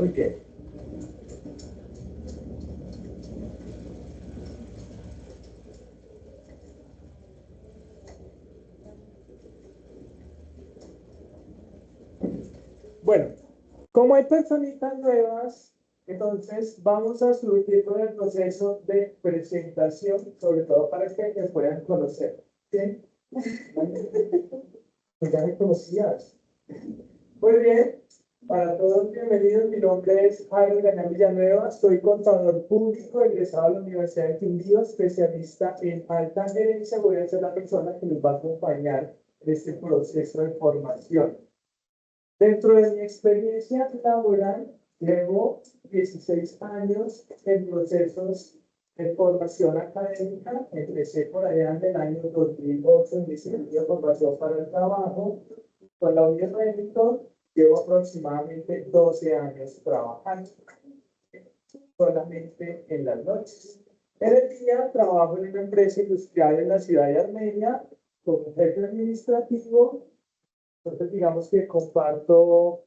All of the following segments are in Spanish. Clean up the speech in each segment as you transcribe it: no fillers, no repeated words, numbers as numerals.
Muy bien. Bueno, como hay personitas nuevas, entonces vamos a subir con el proceso de presentación, sobre todo para que me puedan conocer. ¿Sí? Pues ya me conocías. Muy bien, para todos bienvenidos. Mi nombre es Jairo Gañán Villanueva, soy contador público, egresado de la Universidad de Quindío, especialista en alta gerencia. Voy a ser la persona que nos va a acompañar en este proceso de formación. Dentro de mi experiencia laboral, llevo 16 años en procesos de formación académica. Empecé por allá en el año 2008 en mi servicio de formación para el trabajo. Con la Unión Remington llevo aproximadamente 12 años trabajando, solamente en las noches. En el día trabajo en una empresa industrial en la ciudad de Armenia como jefe administrativo. Entonces, digamos que comparto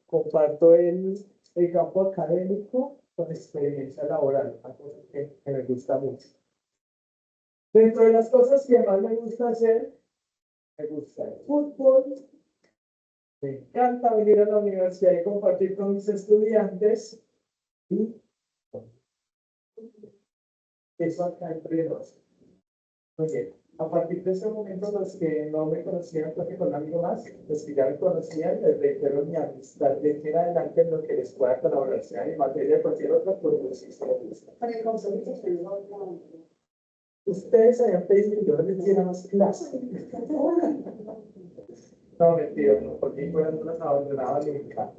el campo académico con experiencia laboral, una cosa que me gusta mucho. Dentro de las cosas que más me gusta hacer, me gusta el fútbol, me encanta venir a la universidad y compartir con mis estudiantes, y eso acá entre nos. Muy bien. A partir de ese momento, los que no me conocían, porque con un amigo más, los que ya me conocían, les reitero mi amistad de aquí en adelante en lo que les pueda colaborar, sea en materia de cualquier otra, por lo si se les gusta. Para el compromiso, ustedes habían pedido que yo les diera más clase. No, mentira, no, porque fueron unas abandonadas nunca.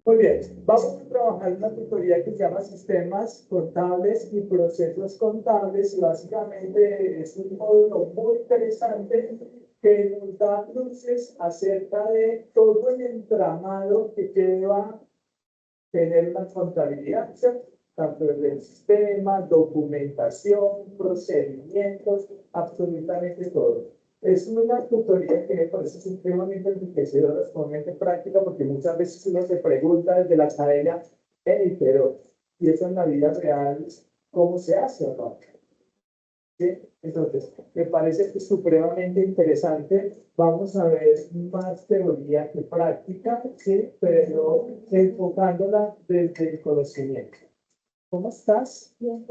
Muy bien, vamos a trabajar en una tutoría que se llama Sistemas Contables y Procesos Contables, y básicamente es un módulo muy interesante que nos da luces acerca de todo el entramado que lleva tener una contabilidad, ¿cierto? Tanto del sistema, documentación, procedimientos, absolutamente todo. Es una tutoría que me parece supremamente enriquecedora, sumamente práctica, porque muchas veces uno se pregunta desde la academia, hey, pero ¿y eso en la vida real cómo se hace o no? ¿Sí? Entonces, me parece supremamente interesante. Vamos a ver más teoría que práctica, ¿sí? Pero enfocándola desde el conocimiento. ¿Cómo estás? Bien.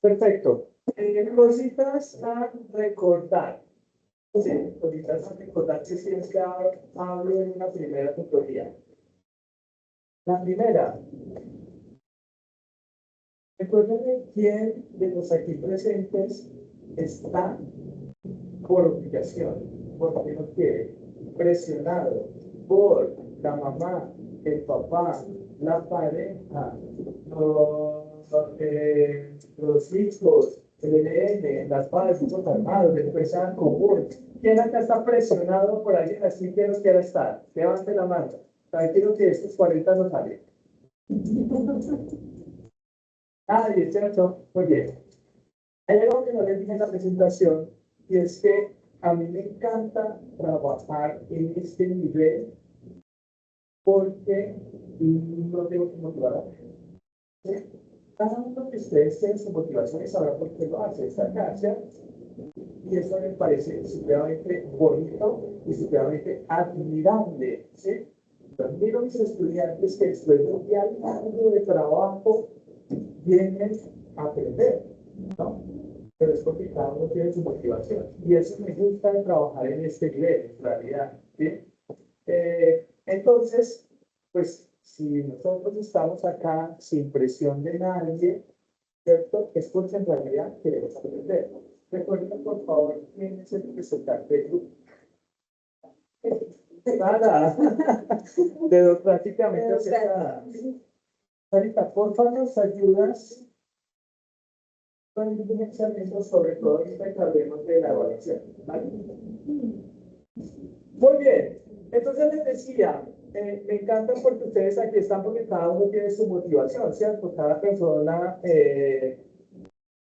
Perfecto. Cositas a recordar. Sí, cositas a recordar que siempre hablo en una primera tutoría. La primera, recuerden quién de los aquí presentes está por obligación, porque no quiere, presionado por la mamá, el papá, la pareja, los hijos, el ELN, las padres, los armados, la empresa común. ¿Quién acá está presionado por alguien así que no quiera estar? Levante la mano. Tranquilo que estos 40 no salen. Nadie, ¿cierto? Muy bien. Hay algo que no les dije en la presentación, y es que a mí me encanta trabajar en este nivel porque no tengo que motivar a nadie. Cada uno de ustedes tiene su motivación y sabrá por qué lo hace esta cancha, y eso me parece supremamente bonito y supremamente admirable. ¿Sí? Admiro a mis estudiantes que después de un día largo de trabajo vienen a aprender, ¿no? Pero es porque cada uno tiene su motivación. Y eso me gusta de trabajar en este nivel, en realidad. ¿Sí? Entonces, pues, si nosotros estamos acá sin presión de nadie, ¿cierto? Es porque en realidad queremos aprender. Recuerden, por favor, quién es el representante del grupo. Nada. Prácticamente hacer nada. Sarita, por favor, nos ayudas con el financiamiento, sobre todo respecto al tema de la evaluación. ¿Vale? Muy bien. Entonces les decía, me encanta porque ustedes aquí están porque cada uno tiene su motivación, ¿cierto? Cada persona que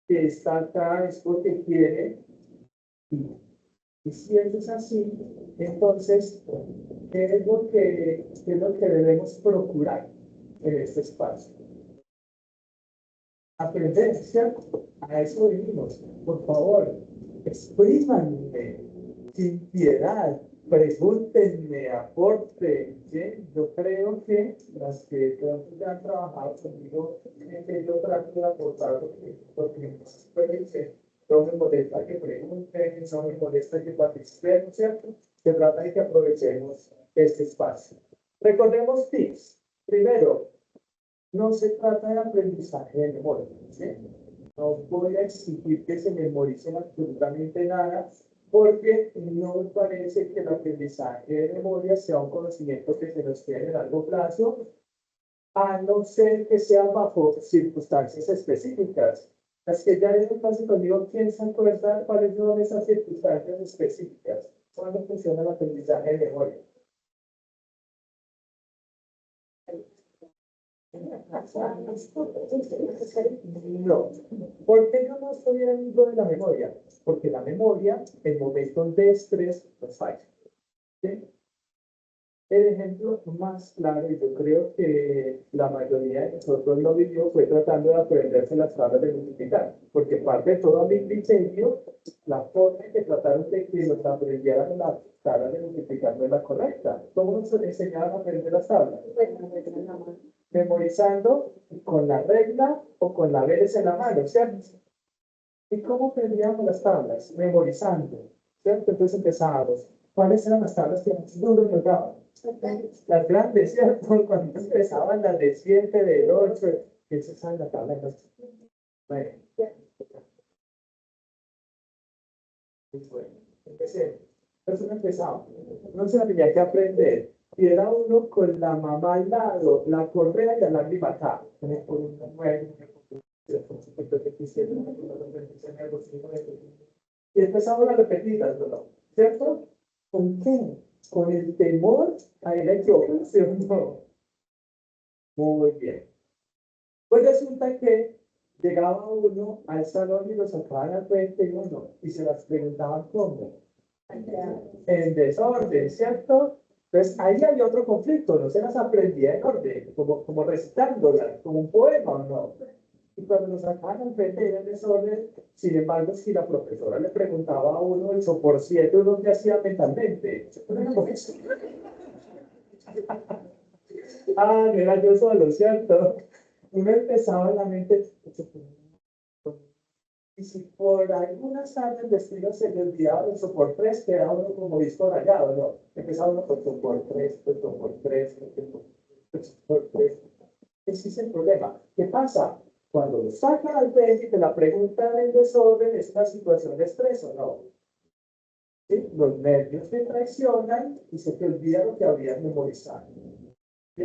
está acá es porque quiere. Y si eso es así, entonces, ¿qué es lo que debemos procurar? en este espacio. Aprender, ¿cierto? A eso venimos. Por favor, exprímanme sin piedad, pregúntenme, aporten. ¿Sí? Yo creo que las que ya han trabajado conmigo, que yo trato de aportar porque no me molesta que pregunten, no me molesta que participen, ¿cierto? Se trata de que aprovechemos este espacio. Recordemos tips. Primero, no se trata de aprendizaje de memoria, ¿sí? No voy a exigir que se memoricen absolutamente nada, porque no me parece que el aprendizaje de memoria sea un conocimiento que se nos quede a largo plazo, a no ser que sea bajo circunstancias específicas. Las que ya en clase conmigo, ¿quién se acuerda cuáles son esas circunstancias específicas? ¿Cuándo funciona el aprendizaje de memoria? No. ¿Por qué yo no estoy hablando de la memoria? Porque la memoria, en momentos de estrés, nos falla. ¿Sí? El ejemplo más claro, y yo creo que la mayoría de nosotros lo vivió, fue tratando de aprenderse las tablas de multiplicar, porque parte de todo mi criterio, la forma en que trataron de que nos aprendieran las tablas de multiplicar no es la correcta. ¿Cómo nos enseñaban a aprender las tablas? Memorizando con la regla o con la veres en la mano, ¿cierto? ¿Y cómo aprendíamos las tablas? Memorizando, ¿cierto? Entonces empezábamos. ¿Cuáles eran las tablas que más duro nos daban? Las grandes, ¿cierto? Cuando empezaban las de 7, de 8, esa es la tabla de los... Bueno, empecé. Entonces empezaba. No se tenía que aprender. Y era uno con la mamá al lado, la correa y la lágrima acá. Por un mueble, y empezamos a repetirlas, ¿no? ¿Cierto? ¿Con qué? Con el temor a la equivocación, no. Muy bien. Pues resulta que llegaba uno al salón y lo sacaban al frente y uno, y se las preguntaban cómo. En desorden, ¿cierto? Entonces ahí hay otro conflicto, no se las aprendía en orden, como recitándolas, como un poema o no. Y cuando nos sacaban al frente era en desorden, sin embargo, si la profesora le preguntaba a uno el por 7, uno ya hacía mentalmente. Ah, no era yo solo, ¿cierto? Uno empezaba en la mente, y si por algunas áreas de estilo se le olvidaba el por 3, quedaba uno como visto rayado, ¿no? Empezaba uno con por 3, por 3, por 3. Ese es el problema. ¿Qué pasa? Cuando lo sacan al frente y te la preguntan en desorden, es una situación de estrés o no. ¿Sí? Los nervios te traicionan y se te olvida lo que habías memorizado. ¿Sí?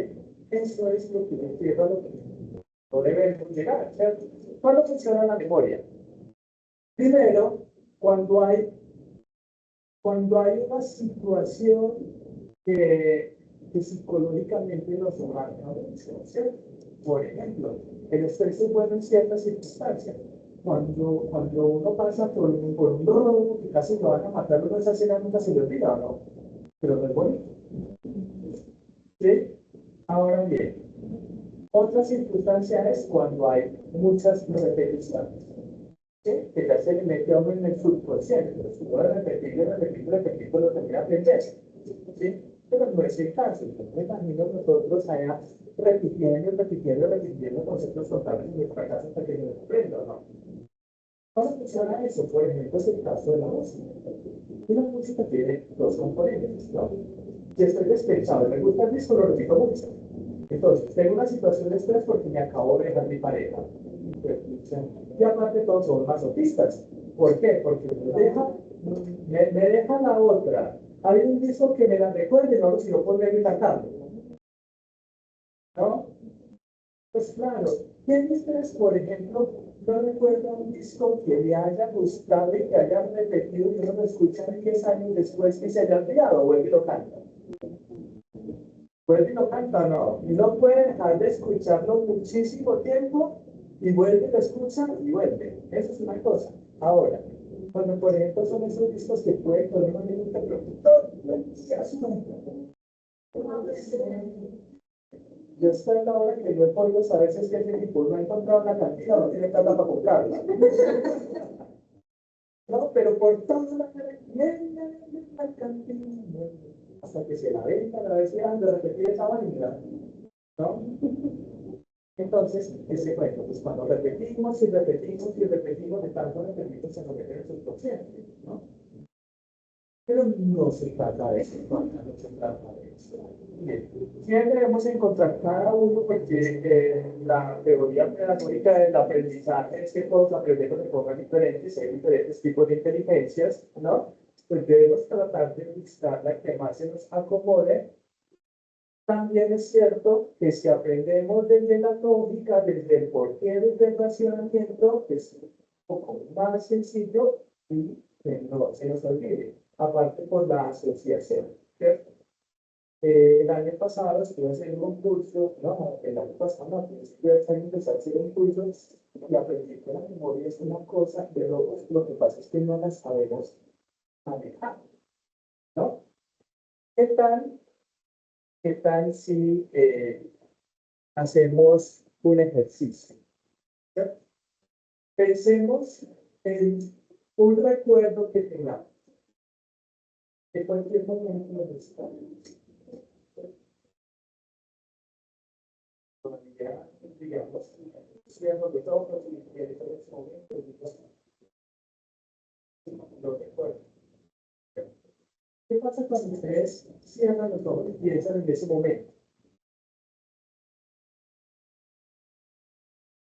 Eso es lo que entiendo, lo que no debemos llegar, ¿cierto? ¿Cuándo funciona la memoria? Primero, cuando hay una situación que psicológicamente nos marca mucho, ¿cierto? Por ejemplo, el estrés es bueno en ciertas circunstancias. Cuando uno pasa por un dolor que casi lo van a matar, uno esa escena nunca se le olvida, ¿no? Pero no es bonito. ¿Sí? Ahora bien, otra circunstancia es cuando hay muchas repeticiones. ¿Sí? Que ya se le mete a uno en el subconsciente, pero si uno repetir, lo termina aprendiendo. ¿Sí? Pero no es el caso. Entonces, me imagino nosotros allá repitiendo conceptos totalmente en nuestra casa hasta que nos aprenda, ¿no? ¿Cómo funciona eso? Por ejemplo, es el caso de la música. Y la música tiene dos componentes, ¿no? Si estoy despechado y me gusta el disco, lo repito mucho. Entonces, tengo una situación de estrés porque me acabo de dejar mi pareja. Y aparte todos son masoquistas. ¿Por qué? Porque me deja la otra. Hay un disco que me la recuerde, no si no ponerme y cantarlo. ¿No? Pues claro, ¿quién de ustedes, por ejemplo, no recuerda un disco que le haya gustado y que haya repetido y uno lo escucha 10 años después y se haya olvidado? Vuelve y lo canta. Vuelve y lo canta, ¿no? Y no puede dejar de escucharlo muchísimo tiempo y vuelve y lo escucha y vuelve. Eso es una cosa. Ahora, cuando por ejemplo son esos discos que pueden poner un minuto, pero todo se asume. Yo estoy en la hora que yo he podido saber si es que ese tipo no ha encontrado una cantina o no tiene plata para comprarla. No, pero por toda la cantina, hasta que se la vendan, a ver si han de repetir esa vaina, ¿no? Entonces, ese cuento, pues cuando repetimos y repetimos y repetimos, de tanto repetimos se nos mete en el subconsciente, ¿no? Pero no se trata de eso, no se trata de eso. Bien, siempre debemos encontrar cada uno, porque la teoría pedagógica del aprendizaje es que todos aprendemos de formas diferentes, hay diferentes tipos de inteligencias, ¿no? Pues debemos tratar de buscar la que más se nos acomode. También es cierto que si aprendemos desde la lógica, desde el porqué, desde el racionamiento, es un poco más sencillo y que no se nos olvide, aparte por la asociación, ¿cierto? El año pasado estuve haciendo un curso, no, el año pasado no, estuve empezar a hacer un curso y aprendí que la memoria es una cosa de locos, lo que pasa es que no la sabemos manejar, ¿no? ¿Qué tal? ¿Qué tal si hacemos un ejercicio? ¿Cierto? Pensemos en un recuerdo que tengamos de cualquier momento de nuestra vida. Digamos, cierro los ojos y pienso en ese momento y lo recuerdo. ¿Qué pasa cuando ustedes cierran los ojos y piensan en ese momento?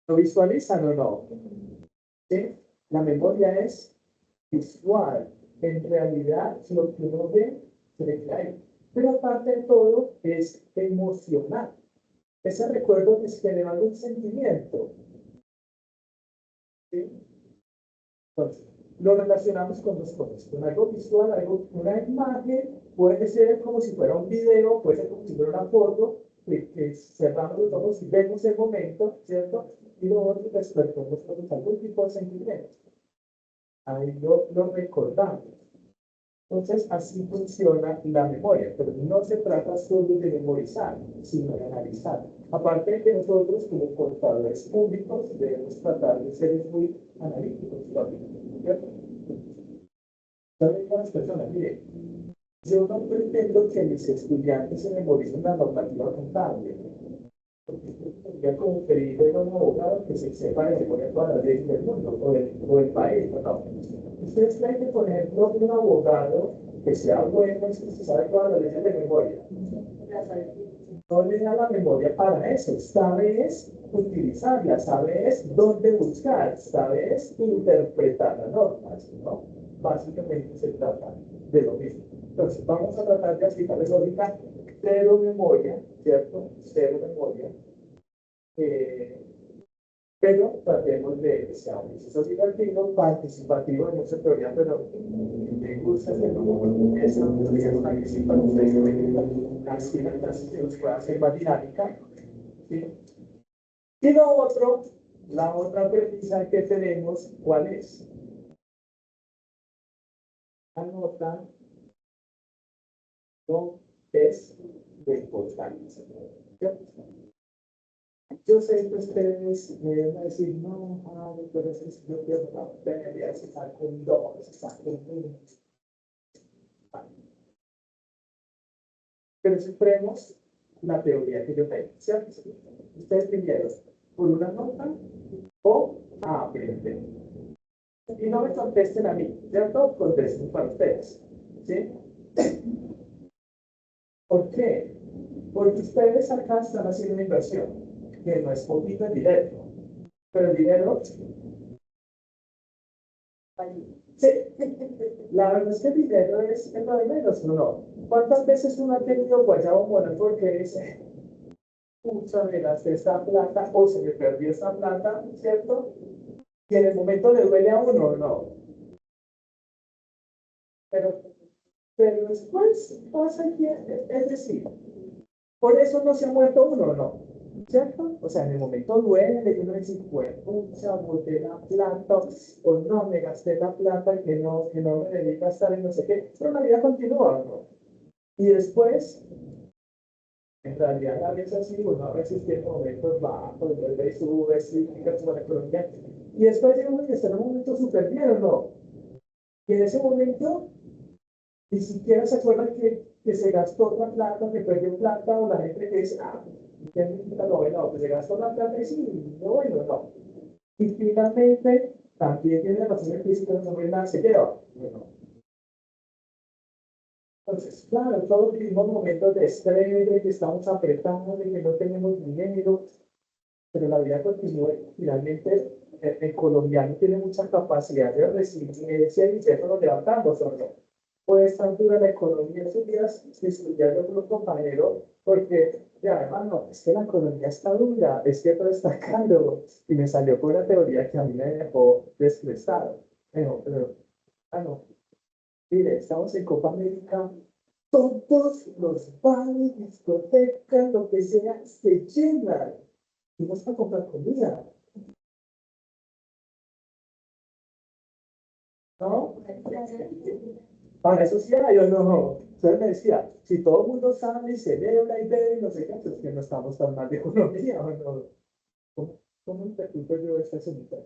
¿Lo visualizan o no? ¿Sí? La memoria es visual. En realidad, lo que uno ve, se le cae. Pero aparte de todo, es emocional. Ese recuerdo es generando un sentimiento. ¿Sí? Entonces, lo relacionamos con dos cosas, con algo visual, algo, una imagen, puede ser como si fuera un video, puede ser como si fuera una foto, que cerramos los ojos y vemos el momento, ¿cierto? Y luego despertamos con algún tipo de sentimiento. Ahí lo recordamos. Entonces, así funciona la memoria, pero no se trata solo de memorizar, sino de analizar. Aparte de que nosotros, como contadores públicos, debemos tratar de ser muy analíticos, ¿cierto? ¿Saben las personas? Mire, yo no pretendo que mis estudiantes se memoricen la normativa contable. Ya como pedirle a un abogado que se sepa de memoria todas las leyes del mundo o del país, ¿no? Ustedes creen que, por ejemplo, un abogado que sea bueno es que se sabe todas las leyes de memoria. No le da la memoria para eso, sabe es utilizarla, sabe es dónde buscar, sabe es interpretar las normas, ¿no? Básicamente se trata de lo mismo. Entonces, vamos a tratar de aplicar lógica, cero memoria, ¿cierto? Cero memoria. Pero tratemos de que sea un ejercicio divertido, participativo, en mucha teoría, pero me gusta hacerlo eso, digamos, participativo, así que nos pueda hacer más dinámica. ¿Sí? Y lo otro, la otra premisa que tenemos, ¿cuál es? Anota no es lo importante. ¿Cierto? Yo sé que ustedes me van a decir, no, madre, pero es que yo quiero la pérdida, se saca un 2, se saca un 1. Pero supremos la teoría que yo tengo, ¿cierto? Ustedes primero, por una nota o aprenden. Y no me contesten a mí, ¿cierto? Contesten para ustedes, ¿sí? ¿Por qué? Porque ustedes acá están haciendo una inversión, que no es poquito el dinero, pero el dinero, sí, la verdad es que el dinero es lo de menos, ¿no? ¿Cuántas veces uno ha tenido guayabo moral porque dice, pucha, me gasté esta plata o se me perdió esta plata, ¿cierto? Y en el momento le duele a uno, no. Pero, pero después pasa que, es decir, por eso no se ha muerto uno, no. ¿Cierto? O sea, en el momento duele, que uno dice, pucha, boté la plata, o no, me gasté la plata, que no me debí gastar en no sé qué. Pero la vida continúa, ¿no? Y después, En realidad a veces así, uno a veces tiene momentos bajos, vuelve y sube, cíclicas como la economía, y después llega uno que está en un momento súper bien, ¿o no? Y en ese momento ni siquiera se acuerdan que se gastó la plata, que perdió plata, o la gente que dice, ah, ¿qué significa lo bueno? Pues se gastó la plata y sí, no, bueno, no. Y finalmente, también tiene razón el físico, no sobre nada se lleva. Bueno, entonces, claro, todos vivimos momentos de estrés, de que estamos apretados, de que no tenemos dinero, pero la vida continúa y finalmente el colombiano tiene mucha capacidad de resiliencia y de nos levantamos, ¿o no? Pues tan dura la economía esos días discutiendo con un compañero porque ya además no, es que la economía está dura, es que todo está caro y me salió con una teoría que a mí me dejó desplazado. No, mire, estamos en Copa América, todos los bares, discotecas, lo que sea, se llenan. Y no está comprar comida, ¿no? Para eso sí hay o no. Entonces me decía, si todo el mundo sabe y celebra y bebe y no sé qué, pues que no estamos tan mal de economía, ¿o no? ¿Cómo interpreto yo esta semilla?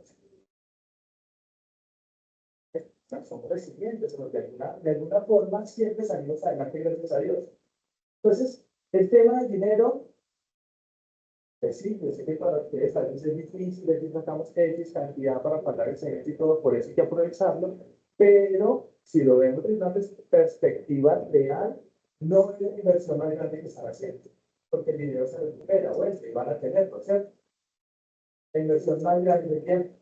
Somos resilientes, pero de alguna forma siempre salimos adelante, gracias a Dios. Entonces, el tema del dinero, pues sí, yo sé que para ustedes a veces es difícil, decir sacamos X cantidad para pagar el semestre y todo, por eso hay que aprovecharlo, pero si lo vemos desde una perspectiva real, no es la inversión más grande que están haciendo, porque el dinero se recupera, bueno, y van a tenerlo, ¿cierto? La inversión más grande de tiempo,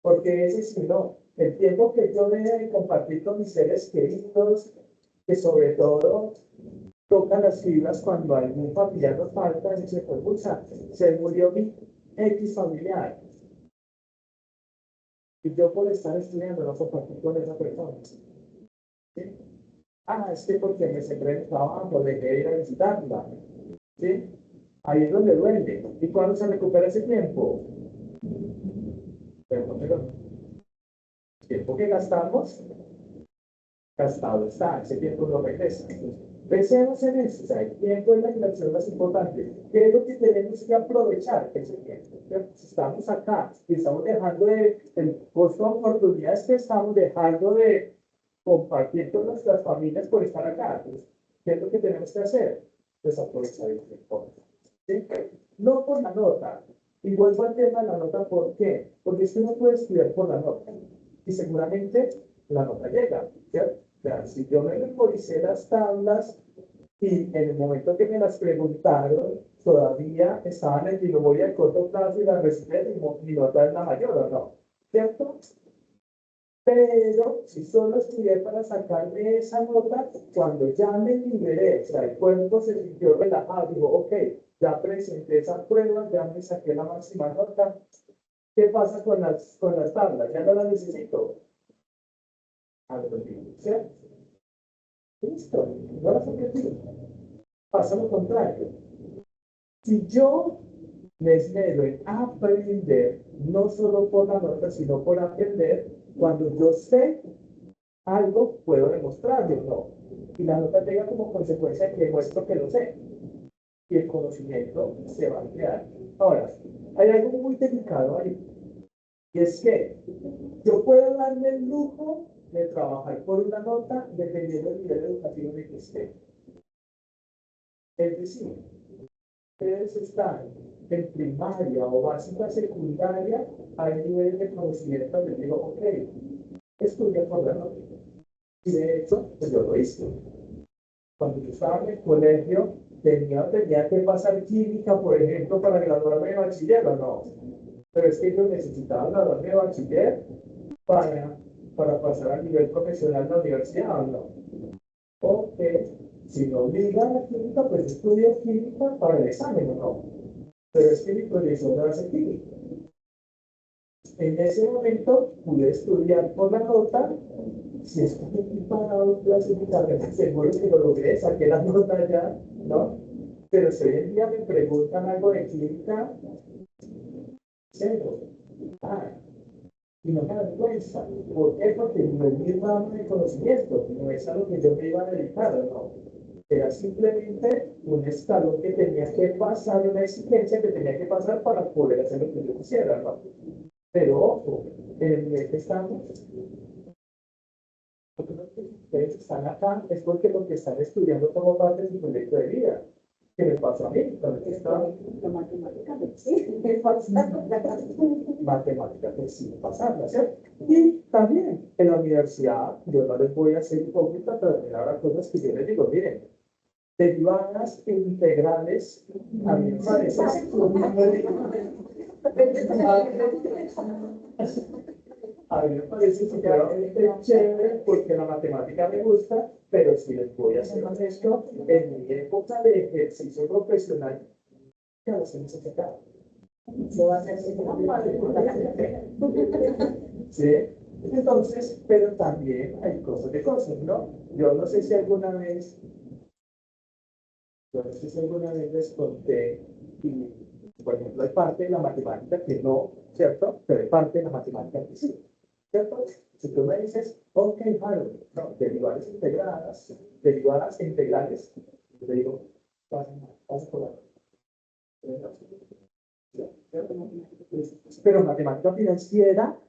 porque ese sí no, el tiempo que yo deje de compartir con mis seres queridos, que sobre todo tocan las fibras cuando algún familiar nos falta, y dice, pues, pucha, se murió mi X familiar. Y yo por estar estudiando no compartí con esa persona. ¿Sí? Ah, es que porque me centré en el trabajo, dejé de ir a visitarla. ¿Sí? Ahí es donde duele. ¿Y cuándo se recupera ese tiempo? Pero el tiempo que gastamos, gastado está, ese tiempo no regresa. Pensemos en eso, o sea, el tiempo es la inversión más importante. ¿Qué es lo que tenemos que aprovechar? Ese tiempo. Si estamos acá y estamos dejando el costo de oportunidades que estamos dejando de compartir con nuestras familias por estar acá. Pues, ¿qué es lo que tenemos que hacer? Pues aprovechar el tiempo. ¿Sí? No por la nota. Y vuelvo al tema de la nota, ¿por qué? Porque usted no puede estudiar por la nota. Y seguramente la nota llega, ¿cierto? O sea, si yo me memoricé las tablas y en el momento que me las preguntaron, todavía estaban en mi memoria de corto plazo y las recibí, mi nota es la mayor, ¿o no? ¿Cierto? Pero si solo estudié para sacarme esa nota, cuando ya me liberé, o sea, el cuerpo se sintió relajado, dijo, ok, ya presenté esa prueba, ya me saqué la máxima nota, ¿qué pasa con las tablas? Ya no las necesito. A lo ¿cierto? Listo, no las saqué. Pasa lo contrario. Si yo me esmero en aprender, no solo por la nota, sino por aprender, cuando yo sé algo, puedo demostrarlo, ¿no? Y la nota llega como consecuencia que demuestro que lo sé. Y el conocimiento se va a ampliar. Ahora, hay algo muy delicado ahí. Y es que yo puedo darme el lujo de trabajar por una nota dependiendo del nivel educativo de que esté. Es decir, ustedes están en primaria o básica secundaria, hay niveles de conocimiento donde digo, ok, estudia por la nota. Y de hecho, pues yo lo hice. Cuando yo estaba en el colegio, tenía que pasar química, por ejemplo, para graduarme de bachiller, ¿o no? Pero es que yo necesitaba graduarme de bachiller para, para pasar al nivel profesional de la universidad, ¿o no? O que si me obligan a la química, pues estudio química para el examen, ¿o no? Pero es que mi proyección no hace química. En ese momento pude estudiar por la nota, si estoy preparado clasificadamente, seguro que lo logré, saqué la nota ya, ¿no? Pero si hoy en día me preguntan algo de química, cero. Ah, y no me da vergüenza. ¿Por qué? Porque no es mi ramo de conocimiento, no es a lo que yo me iba a dedicar, ¿no? Era simplemente un escalón que tenía que pasar, una exigencia que tenía que pasar para poder hacer lo que yo quisiera, ¿no? Pero ojo, en el nivel que estamos, ustedes están acá, es porque lo que están estudiando como parte de su proyecto de vida. ¿Qué me pasó a mí? Cuando estaba La matemática sí, me pasa. matemática, pues sí, pasarla, ¿cierto? Y también en la universidad, yo no les voy a hacer hipócrita, pero también habrá cosas que yo les digo, miren, derivadas e integrales, a mí me parece a mí me parece supremamente chévere porque la matemática me gusta, pero si les voy a ser honesto, en mi época de ejercicio profesional, ya los hemos sacado. Eso va a ser ¿Sí? Entonces, pero también hay cosas de cosas, ¿no? Yo no sé si alguna vez, yo no sé si alguna vez les conté, y, por ejemplo, hay parte de la matemática que no, ¿cierto? Pero hay parte de la matemática que sí. ¿Cierto? Si tú me dices, ok, Harold, no, derivadas e integrales, yo te digo, pasa por la. Pero matemática financiera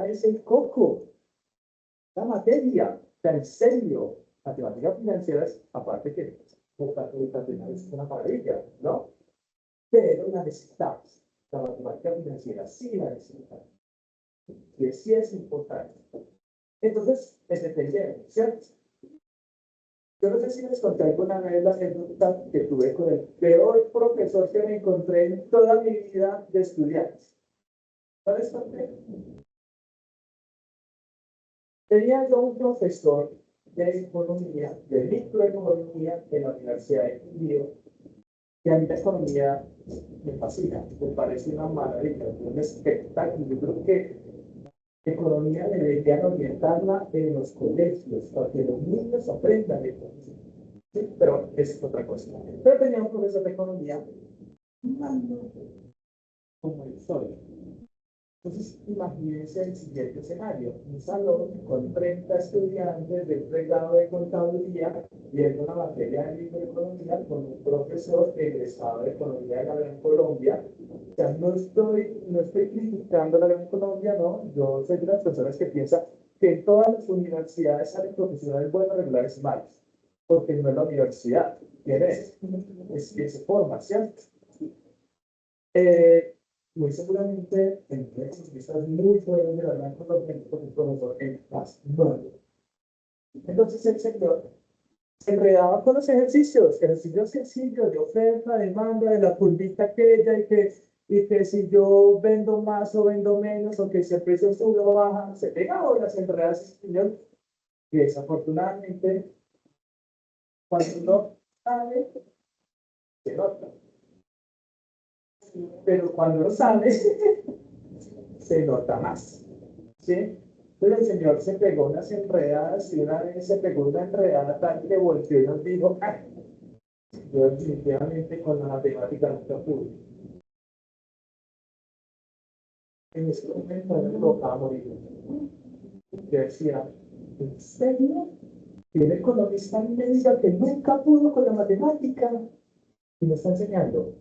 es el coco, la materia, o sea, en serio, matemática financiera es, aparte que es una maravilla, ¿no? Pero la necesitamos, la matemática financiera sí la necesitamos. Y sí es importante. Entonces, es dependiente, ¿cierto? Yo no sé si les conté alguna vez la anécdota que tuve con el peor profesor que me encontré en toda mi vida de estudiantes. ¿No les conté? Tenía yo un profesor de economía, de microeconomía en la Universidad de Quindío, que a mí la economía me fascina, me parece una maravilla, un espectáculo. Yo creo que economía deberían orientarla en los colegios para que los niños aprendan economía. ¿Sí? Pero es otra cosa. Pero tenía un profesor de economía malo como el sol. Entonces, imagínense el siguiente escenario: un salón con 30 estudiantes de un pregrado de contaduría viendo una materia de microeconomía con un profesor egresado de economía de la Gran Colombia. O sea, no estoy criticando la Gran Colombia, no. Yo soy de las personas que piensan que en todas las universidades salen profesionales buenos, regulares y malos, porque no es la universidad. ¿Quién es? Es que se forma, ¿cierto? Eh, Muy seguramente en economistas muy buenos de la Gran Colombia, porque el profesor es más malo. Entonces el señor se enredaba con los ejercicios sencillos de oferta, demanda, de la curvita aquella, y que si yo vendo más o vendo menos, o que si el precio sube o baja, se pegaba las enredadas ese señor, y desafortunadamente, cuando uno sabe, se nota. Pero cuando no sabe, se nota más. ¿Sí? Entonces el señor se pegó unas enredadas y una vez se pegó una enredada tal que volteó y nos dijo, ah, yo definitivamente con la matemática nunca pude. En ese momento me tocaba morir. Yo decía, ¿en serio? Y un economista a mí me diga que nunca pudo con la matemática y me está enseñando.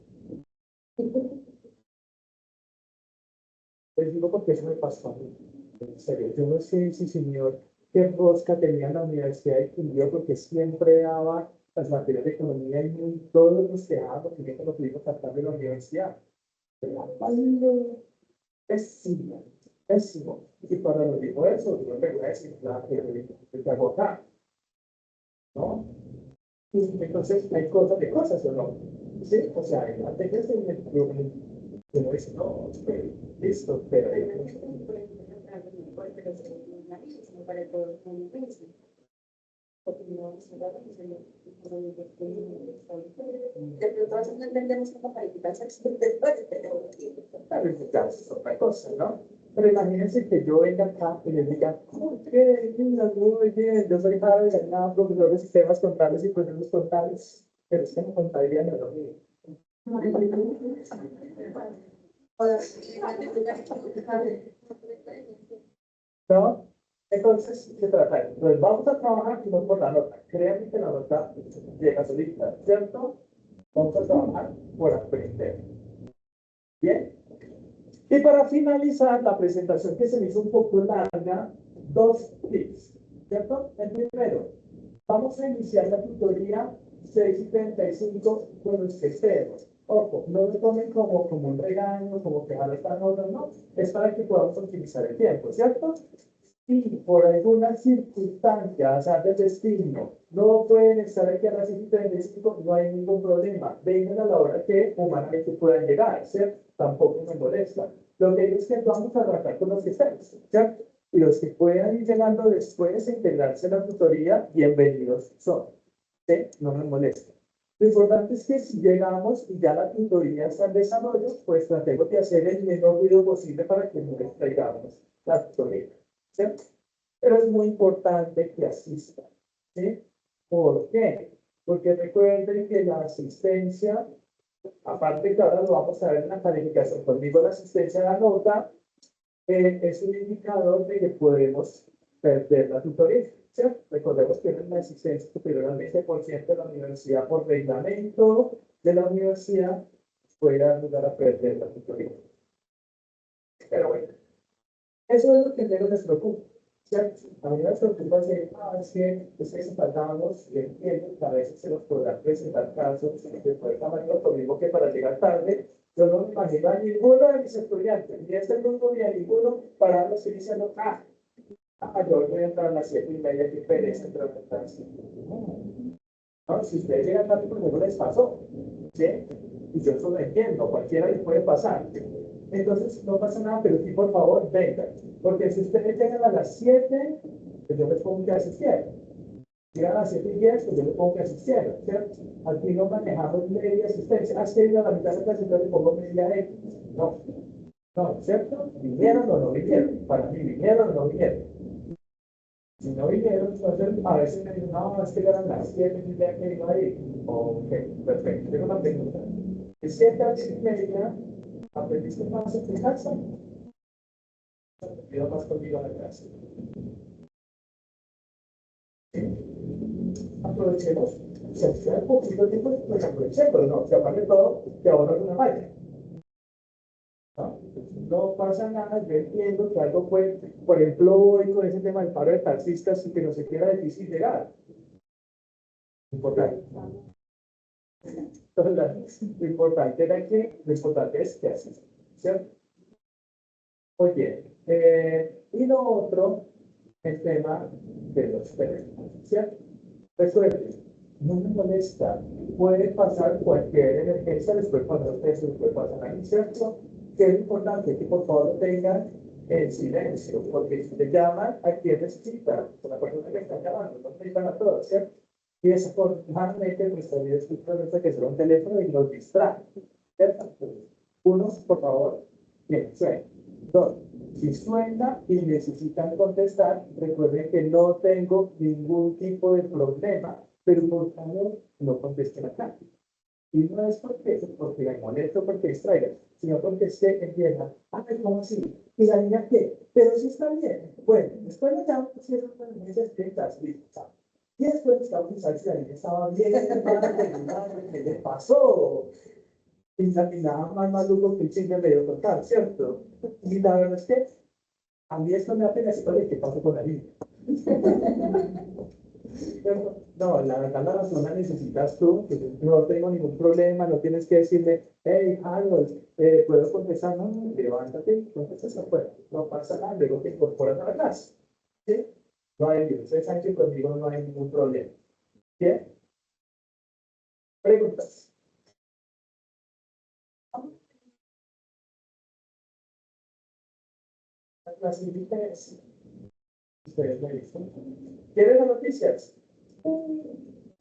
Les digo porque eso me pasó a mí. En serio, yo no sé si señor qué rosca tenía en la Universidad de Quindío, porque siempre daba las materias de economía y todos los que daban, porque yo lo pudimos tratar de la universidad. Era malo, pésimo, pésimo. Y cuando nos dijo eso, yo me voy a decir, claro, que te agotar, ¿no? Y entonces hay cosas de cosas, ¿o no? Sí, o sea, hay materias que uno dice, no, listo, pero de pronto no entendemos cómo calificar pero claro, es otra cosa, ¿no? Pero imagínense que yo venga acá y les diga, ok, mira, muy bien, yo soy Javi Granada, profesor de sistemas contables y procesos contables, pero es que en contabilidad no es lo mío. ¿No? Entonces, ¿qué trata? Entonces, vamos a trabajar y vamos por la nota. Créanme que la nota llega solita, ¿cierto? Vamos a trabajar por aprender. Bien. Y para finalizar la presentación que se me hizo un poco larga, dos tips, ¿cierto? El primero, vamos a iniciar la tutoría 6:35 con los testeos. Ojo, no lo tomen como un regaño, como que jala esta nota, no. Es para que podamos optimizar el tiempo, ¿cierto? Si por alguna circunstancia, o sea, del destino, no pueden estar aquí a las 7:35, no hay ningún problema. Vengan a la hora que humanamente puedan llegar, ¿cierto? Tampoco me molesta. Lo que digo es que vamos a arrancar con los que están, ¿cierto? Y los que puedan ir llegando después a integrarse a la tutoría, bienvenidos son, ¿sí? No me molesta. Lo importante es que si llegamos y ya la tutoría está en desarrollo, pues tratemos de hacer el menor ruido posible para que no distraigamos la tutoría. ¿Cierto? Pero es muy importante que asistan. ¿Sí? ¿Por qué? Porque recuerden que la asistencia, aparte que ahora lo vamos a ver en la calificación conmigo, la asistencia a la nota es un indicador de que podemos perder la tutoría. ¿Cierto? Recordemos que una asistencia superior al 20% de la universidad por reglamento de la universidad puede dar lugar a perder la tutoría. Pero bueno. Eso es lo que menos les preocupa, ¿cierto? A mí me preocupa decir, es que ustedes faltábamos, y entiendo que a veces se nos podrán presentar casos de fuerza mayor, lo mismo que para llegar tarde, yo no me imagino a ninguno de mis estudiantes, ni a este grupo ni a ninguno, para los diciendo, yo voy a entrar a las 7:30, qué pereza entrar a las 7. No, si ustedes llegan tarde, pues no les pasó, ¿sí? Y yo eso lo entiendo, cualquiera les puede pasar. Entonces, no pasa nada, pero sí, por favor, vengan. Porque si ustedes llegan a las 7, pues yo les pongo que asistieron. Llegan a las 7:10, pues yo les pongo que asistieron, ¿cierto? Aquí no manejamos media asistencia. Has tenido la mitad de la clase, entonces le pongo media X. No, no, ¿cierto? ¿Vinieron o no vinieron? Para mí, ¿vinieron o no vinieron? Si no vinieron, entonces a veces me dicen, no, es que eran las 7, y ya que iba a ir. Ok, perfecto. Tengo una pregunta. De 7 a 10:30, ¿aprendiste más en tu casa? Aprendido más conmigo en la clase. Aprovechemos, si nos queda poquito tiempo, pues aprovechemos, ¿no? Si aparte de todo, te ahorras una malla. ¿No? No pasa nada, yo entiendo que algo puede, por ejemplo, hoy con ese tema del paro de taxistas y que no se quiera difícil llegar. Importante. Lo importante era que, lo importante es que así, ¿cierto? Oye, y lo otro, el tema de los teléfonos, ¿cierto? Resuelve, no me molesta, puede pasar cualquier emergencia, después cuando ustedes se puede pasar ahí, ¿cierto? Que es importante que por favor lo tengan en silencio, porque si te llaman, aquí necesitan, con la persona que está llamando, no necesitan a todos, ¿cierto? Y desafortunadamente, pues también es un problema que será un teléfono y nos distrae, ¿cierto? Uno, por favor, que suene. Dos, si suena y necesitan contestar, recuerden que no tengo ningún tipo de problema, pero por favor no contesten acá. Y no es porque me molesto, porque distraiga, sino porque es que empiezan, ¿cómo así? ¿Y la niña qué? Pero sí está bien. Bueno, después nos llaman si es una emergencia estrictas, listo. Y después estamos pensando si la niña estaba bien, ¿qué le pasó? Y nada más maluco que el chisme medio total, ¿cierto? Y la verdad es que a mí esto me da pena decirle qué pasó con la niña. No, la verdad la razón la necesitas tú, que no tengo ningún problema, no tienes que decirme, hey, Harold, ¿puedo contestar? No, levántate, contestas afuera, no pasa nada, luego te incorporas a la clase. ¿Sí? No hay lío, ustedes saben que conmigo no hay ningún problema. ¿Bien? Preguntas. La clase es, ustedes me dicen. ¿Quieren las noticias?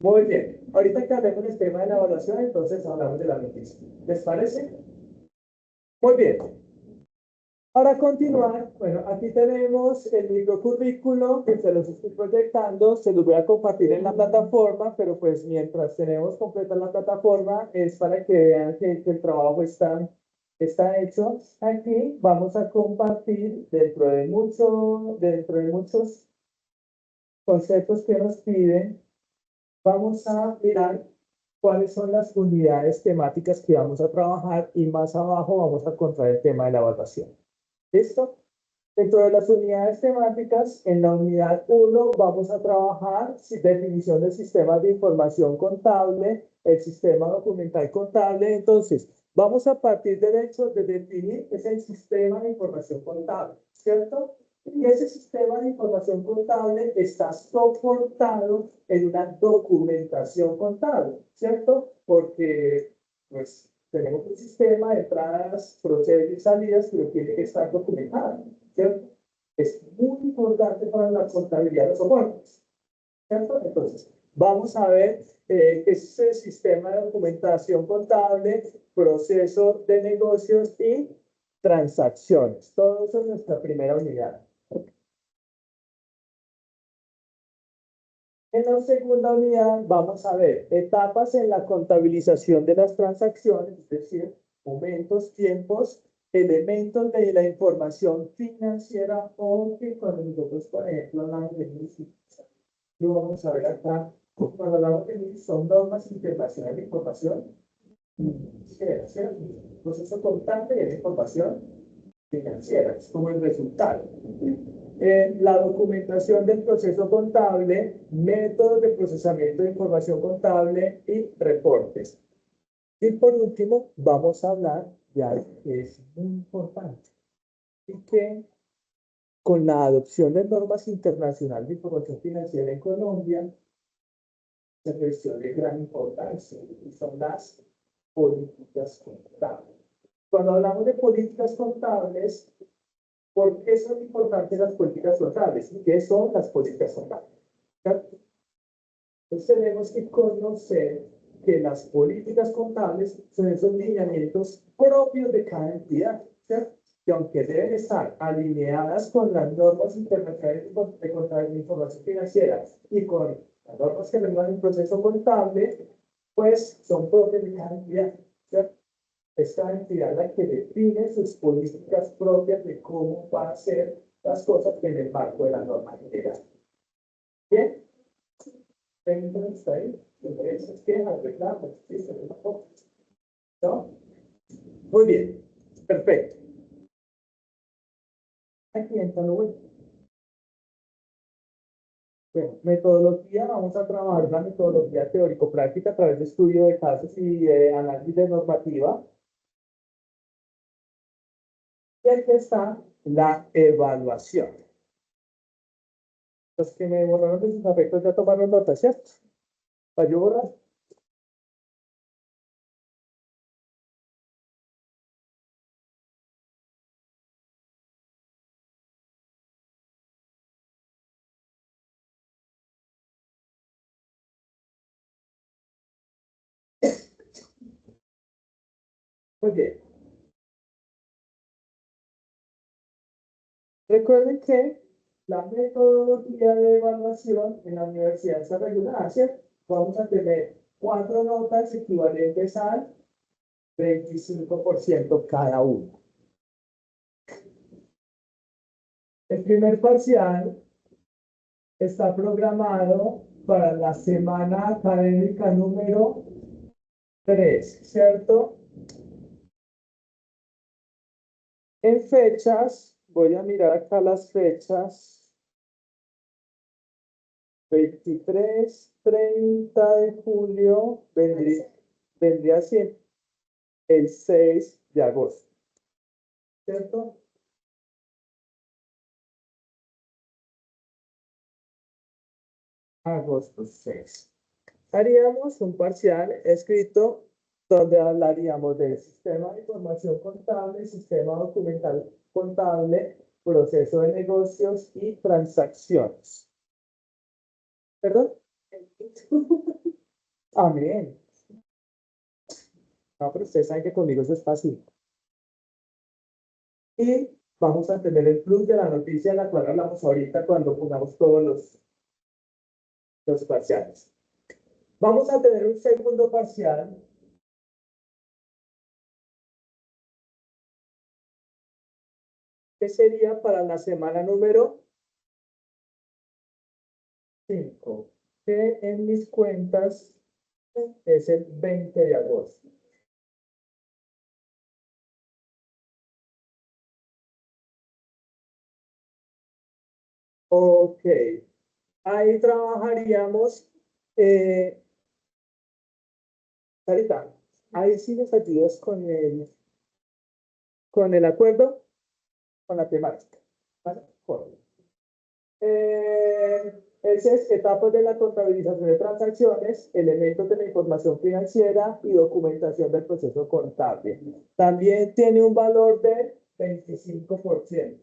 Muy bien. Ahorita que hablemos del tema de la evaluación, entonces hablamos de la noticia. ¿Les parece? Muy bien. Para continuar, bueno, aquí tenemos el microcurrículo que se los estoy proyectando, se los voy a compartir en la plataforma, pero pues mientras tenemos completa la plataforma es para que vean que el trabajo está está hecho. Aquí vamos a compartir dentro de muchos conceptos que nos piden, vamos a mirar cuáles son las unidades temáticas que vamos a trabajar y más abajo vamos a encontrar el tema de la evaluación. ¿Listo? Dentro de las unidades temáticas, en la unidad 1 vamos a trabajar definición del sistema de información contable, el sistema documental contable. Entonces, vamos a partir del hecho de definir qué es el sistema de información contable, ¿cierto? Y ese sistema de información contable está soportado en una documentación contable, ¿cierto? Porque, pues, tenemos un sistema de entradas, procesos y salidas, pero tiene que estar documentado, ¿cierto? Es muy importante para la contabilidad de los soportes, ¿cierto? Entonces, vamos a ver qué es el sistema de documentación contable, proceso de negocios y transacciones. Todo eso es nuestra primera unidad. En la segunda unidad vamos a ver etapas en la contabilización de las transacciones, es decir, momentos, tiempos, elementos de la información financiera o que cuando nosotros, por ejemplo, hablamos de MIFID, lo vamos a ver acá, cuando hablamos de MIFID son normas internacionales de información financiera, ¿cierto? Proceso contable y de información financiera, es como el resultado. La documentación del proceso contable, métodos de procesamiento de información contable y reportes. Y por último, vamos a hablar de algo que es muy importante y que con la adopción de normas internacionales de información financiera en Colombia se revestió de gran importancia y son las políticas contables. Cuando hablamos de políticas contables, ¿por qué son importantes las políticas contables? ¿Y qué son las políticas contables? Entonces tenemos que conocer que las políticas contables son esos lineamientos propios de cada entidad, ¿cierto? Que aunque deben estar alineadas con las normas internacionales de contabilidad de información financiera y con las normas que regulan el proceso contable, pues son propias de cada entidad, ¿cierto? Esta entidad la que define sus políticas propias de cómo va a hacer las cosas en el marco de la norma general. Bien, entonces está ahí, diferencias, quejas, reclamos, ¿no? Muy bien, perfecto. Aquí entra lo bueno. Bueno, metodología, vamos a trabajar la metodología teórico-práctica a través de estudio de casos y análisis de normativa. Y aquí está la evaluación. Los que me borraron de sus afectos ya tomaron nota, ¿cierto? ¿Para yo borrar? Muy bien. Recuerden que la metodología de evaluación en la universidad está regulada, ¿cierto? Vamos a tener 4 notas equivalentes al 25% cada una. El primer parcial está programado para la semana académica número 3, ¿cierto? En fechas, voy a mirar acá las fechas. 23, 30 de julio, vendría siendo el 6 de agosto, ¿cierto? Agosto 6. Haríamos un parcial escrito donde hablaríamos del sistema de información contable, sistema documental contable, proceso de negocios y transacciones. ¿Perdón? Amén. No, pero ustedes saben que conmigo eso es fácil. Y vamos a tener el plus de la noticia en la cual hablamos ahorita cuando pongamos todos los parciales. Vamos a tener un segundo parcial que sería para la semana número 5, que en mis cuentas es el 20 de agosto. Ok, ahí trabajaríamos, Sarita, ahí sí nos ayudas con el acuerdo, con la temática. ¿Vale? Joder. Ese es etapas de la contabilización de transacciones, elementos de la información financiera y documentación del proceso contable. También tiene un valor de 25%.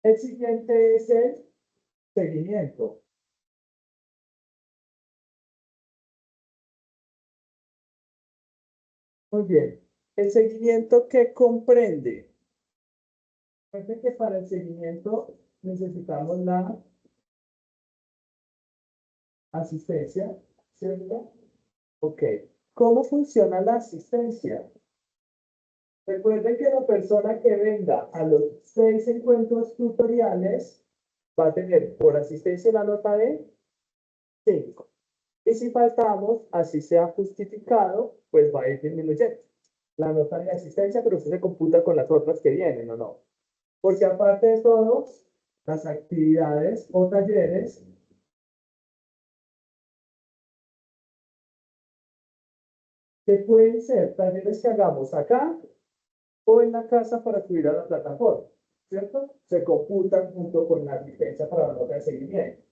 El siguiente es el seguimiento. Muy bien. El seguimiento que comprende. Recuerden que para el seguimiento necesitamos la asistencia, ¿cierto? Ok. ¿Cómo funciona la asistencia? Recuerden que la persona que venga a los 6 encuentros tutoriales va a tener por asistencia la nota de 5. Y si faltamos, así sea justificado, pues va a ir disminuyendo la nota de asistencia, pero usted se computa con las otras que vienen, ¿o no? Porque aparte de todo, las actividades o talleres que pueden ser talleres que hagamos acá o en la casa para subir a la plataforma, ¿cierto? Se computan junto con la asistencia para la nota de seguimiento.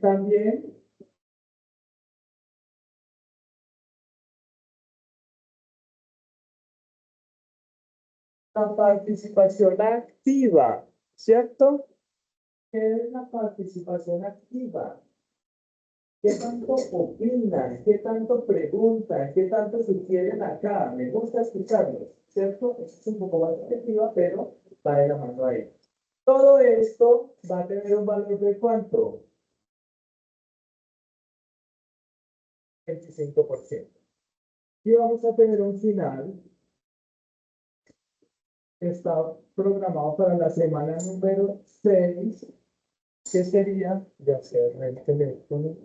También la participación activa, ¿cierto? ¿Qué es la participación activa? ¿Qué tanto opinan? ¿Qué tanto preguntan? ¿Qué tanto sugieren acá? Me gusta escucharlos, ¿cierto? Es un poco más efectiva, pero va de la mano ahí. Todo esto va a tener un valor de ¿cuánto? 25%. Y vamos a tener un final que está programado para la semana número 6, que sería de hacer el teléfono.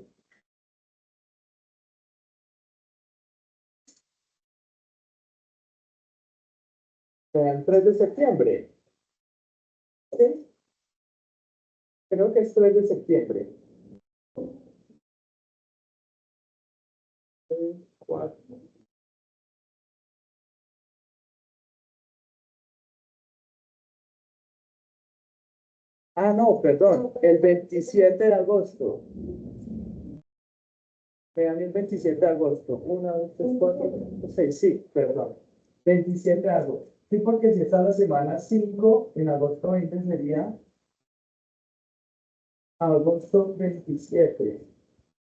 El 3 de septiembre. ¿Sí? Creo que es 3 de septiembre. 4. Ah, no, perdón, el 27 de agosto. Vean el 27 de agosto. 1, 2, 3, 4, 5, 6. Sí, perdón. 27 de agosto. Sí, porque si está la semana 5, en agosto 20 sería agosto 27.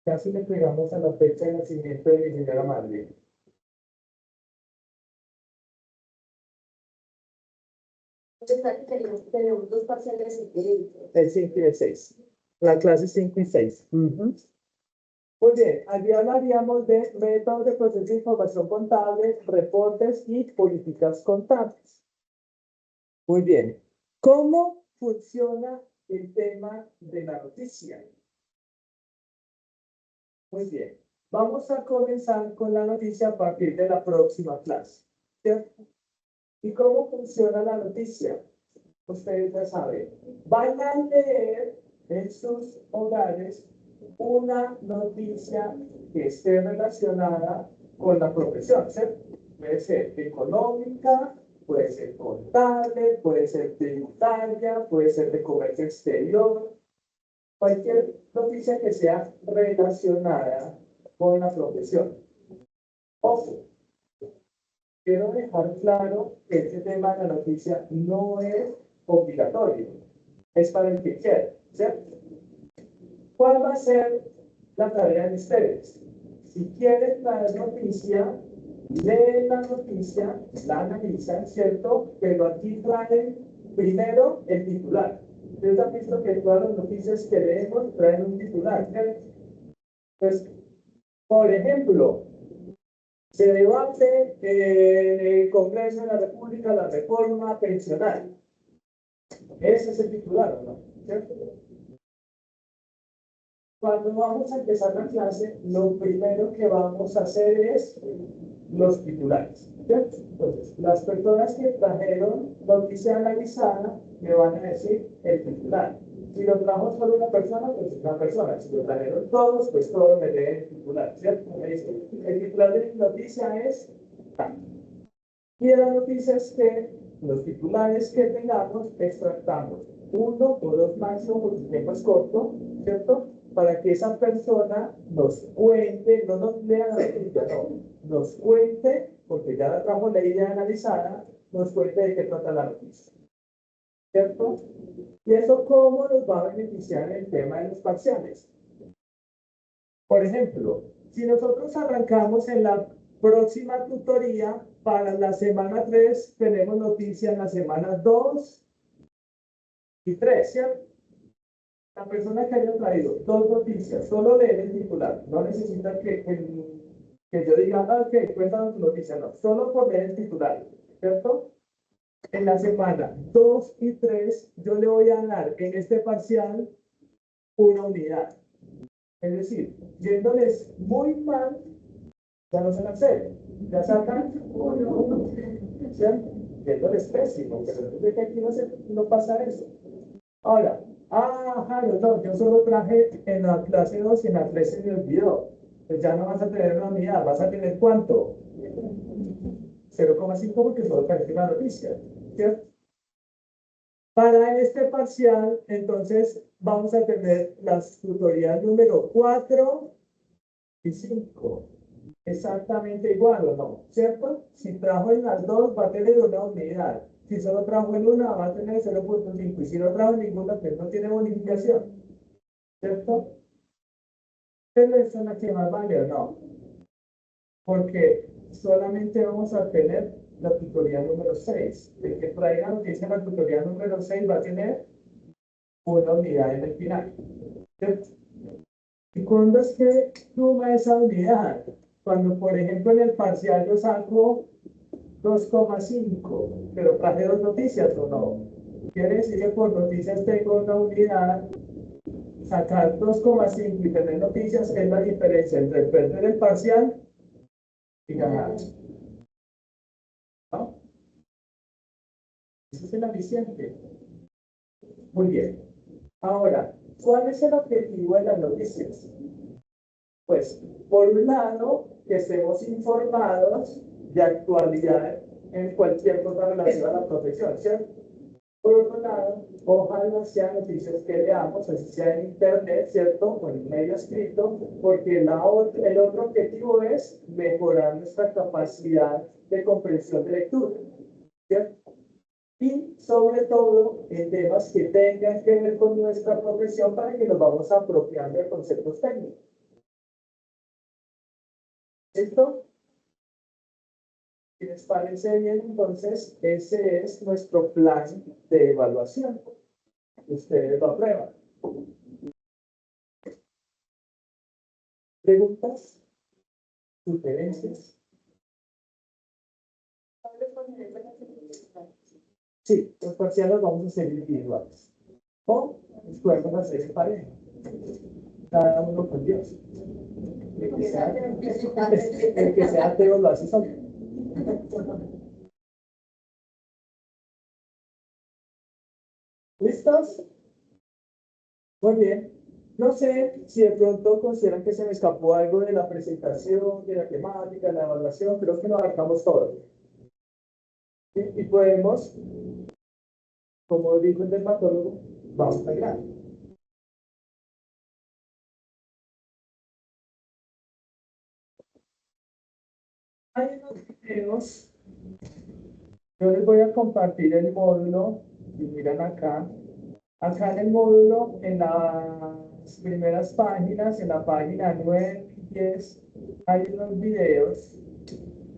Casi le pegamos a la fecha de nacimiento de mi señora madre. Tenemos dos parciales idénticos. El 5 y el 6. La clase 5 y 6. Muy bien, allí hablaríamos de métodos de proceso de información contable, reportes y políticas contables. Muy bien. ¿Cómo funciona el tema de la noticia? Muy bien. Vamos a comenzar con la noticia a partir de la próxima clase, ¿cierto? ¿Y cómo funciona la noticia? Ustedes ya saben. Van a leer en sus hogares una noticia que esté relacionada con la profesión, ¿cierto? Puede ser económica, puede ser contable, puede ser tributaria, puede ser de comercio exterior, cualquier noticia que sea relacionada con la profesión. Ojo, quiero dejar claro que este tema de la noticia no es obligatorio, es para el que quiera, ¿cierto? ¿Cuál va a ser la tarea de ustedes? Si quieren traer noticia, leen la noticia, la analizan, ¿cierto? Pero aquí traen primero el titular. Ustedes han visto que todas las noticias que leemos traen un titular, ¿cierto? Entonces, Por ejemplo, se debate en el Congreso de la República la reforma pensional. Ese es el titular, ¿no? ¿Cierto? Cuando vamos a empezar la clase, lo primero que vamos a hacer es los titulares, ¿cierto? Entonces, las personas que trajeron noticia analizada me van a decir el titular. Si lo trajo solo una persona, pues una persona. Si lo trajeron todos, pues todos me leen el titular, ¿cierto? Me dice, el titular de mi noticia es tal. Y de la noticia es que los titulares que tengamos extractamos uno o dos máximo, porque el tiempo es corto, ¿cierto? Para que esa persona nos cuente, no nos lea la noticia, no, nos cuente, porque ya la trajo leída y analizada, nos cuente de qué trata la noticia, ¿cierto? Y eso cómo nos va a beneficiar en el tema de los parciales. Por ejemplo, si nosotros arrancamos en la próxima tutoría, para la semana 3 tenemos noticia en la semana 2 y 3, ¿cierto? La persona que haya traído dos noticias, solo lee el titular, no necesita que yo diga, ah, ok, cuéntanos tu noticia, no, solo por leer el titular, ¿cierto? En la semana 2 y 3, yo le voy a dar en este parcial una unidad. Es decir, yéndoles muy mal, ya no se la sé, ya sacan uno, ¿cierto? Yéndoles pésimo, pero entonces aquí no pasa eso. Ahora, no, yo solo traje en la clase 2 y en la 3 se me olvidó. Pues ya no vas a tener una unidad, vas a tener ¿cuánto? 0,5 porque solo trajiste una noticia, ¿cierto? Para este parcial, entonces, vamos a tener las tutorías número 4 y 5. Exactamente igual, ¿o no? ¿Cierto? Si trajo en las dos, va a tener una unidad. Si solo trajo en una, va a tener 0,5. Y si no trajo en ninguna, pues no tiene bonificación. ¿Cierto? Pero esa es la que más vale, ¿o no? Porque solamente vamos a tener la tutoría número 6. El que traiga noticia en la tutoría número 6 va a tener una unidad en el final. ¿Cierto? ¿Y cuándo es que suma esa unidad? Cuando, por ejemplo, en el parcial yo saco 2,5, pero traje dos noticias o no. Quiere decir que por noticias tengo una unidad. Sacar 2,5 y tener noticias es la diferencia entre perder el parcial y ganar, ¿no? Ese es el aliciente. Muy bien. Ahora, ¿cuál es el objetivo de las noticias? Pues, por un lado, que estemos informados de actualidad en cualquier cosa relativa a la profesión, ¿cierto? Por otro lado, ojalá sean noticias que leamos, así sea en internet, ¿cierto? O en medio escrito, porque el otro objetivo es mejorar nuestra capacidad de comprensión de lectura, ¿cierto? Y sobre todo en temas que tengan que ver con nuestra profesión para que nos vamos apropiando de conceptos técnicos. ¿Listo? Si les parece bien, entonces ese es nuestro plan de evaluación. Ustedes lo aprueban. ¿Preguntas? ¿Sugerencias? Sí, los parciales vamos a hacer individuales. O los podemos hacer en pareja. Cada uno con Dios. El que sea ateo lo hace solo. ¿Listos? Muy bien. No sé si de pronto consideran que se me escapó algo de la presentación, de la temática, de la evaluación. Creo que lo abarcamos todo. Y podemos, como dijo el dermatólogo, vamos a grano. Hay unos videos. Yo les voy a compartir el módulo. Y miran acá. Acá en el módulo, en las primeras páginas, en la página 9 y 10, hay unos videos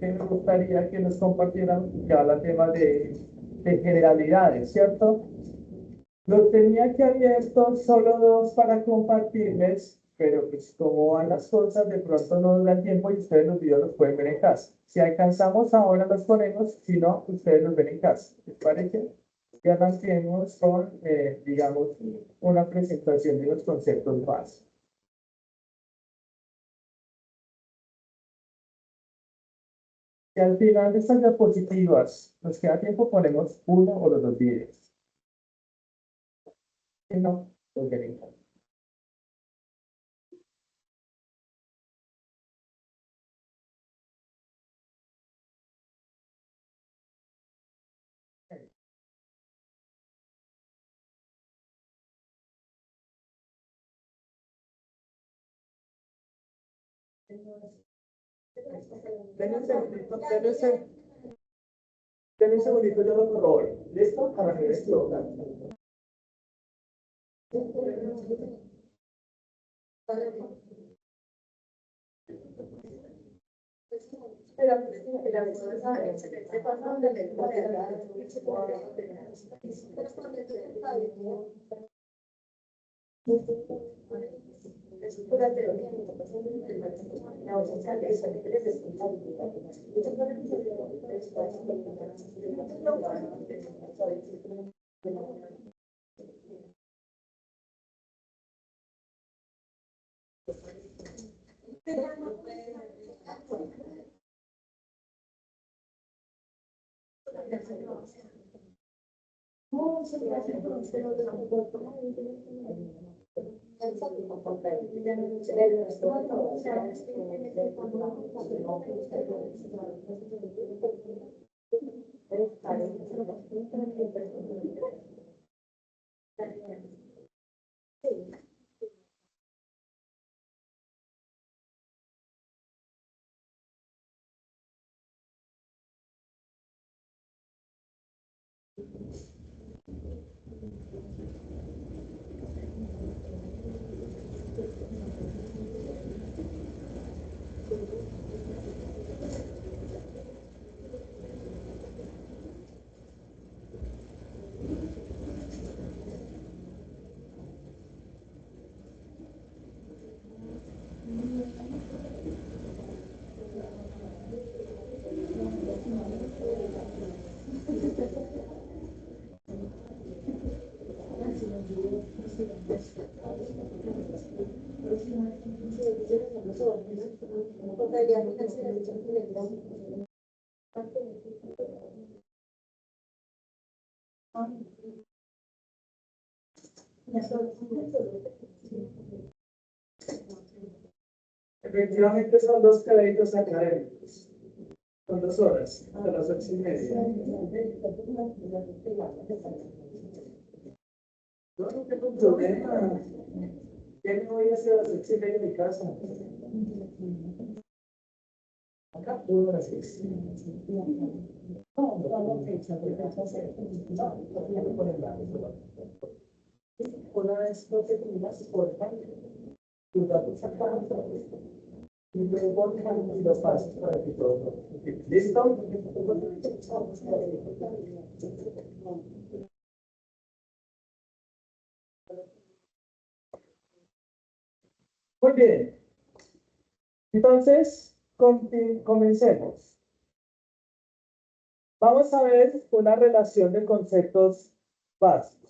que me gustaría que nos compartieran ya el tema de generalidades, ¿cierto? Los tenía aquí abiertos, solo dos para compartirles, pero pues como van las cosas, de pronto no da tiempo y ustedes los videos los pueden ver en casa. Si alcanzamos ahora los ponemos, si no, ustedes los ven en casa. ¿Les parece? Y arranquemos con, digamos, una presentación de los conceptos básicos. Y al final de estas diapositivas, nos queda tiempo, ponemos uno o los dos videos. Si no, los ven en casa. Denme un segundito, denme un segundito, yo lo corroboro. ¿Listo? Para que les equivocar. Es pura teoría, Efectivamente son 2 créditos académicos. Son 2 horas, hasta las 8:30. Yo no tengo problema. ¿Qué me voy a hacer a las 8:30 en mi casa? Acá puedo las 6. Una vez no te tengas por tus datos acá y luego y lo pasas para que todo. ¿Listo? Muy bien. Entonces, comencemos. Vamos a ver una relación de conceptos básicos.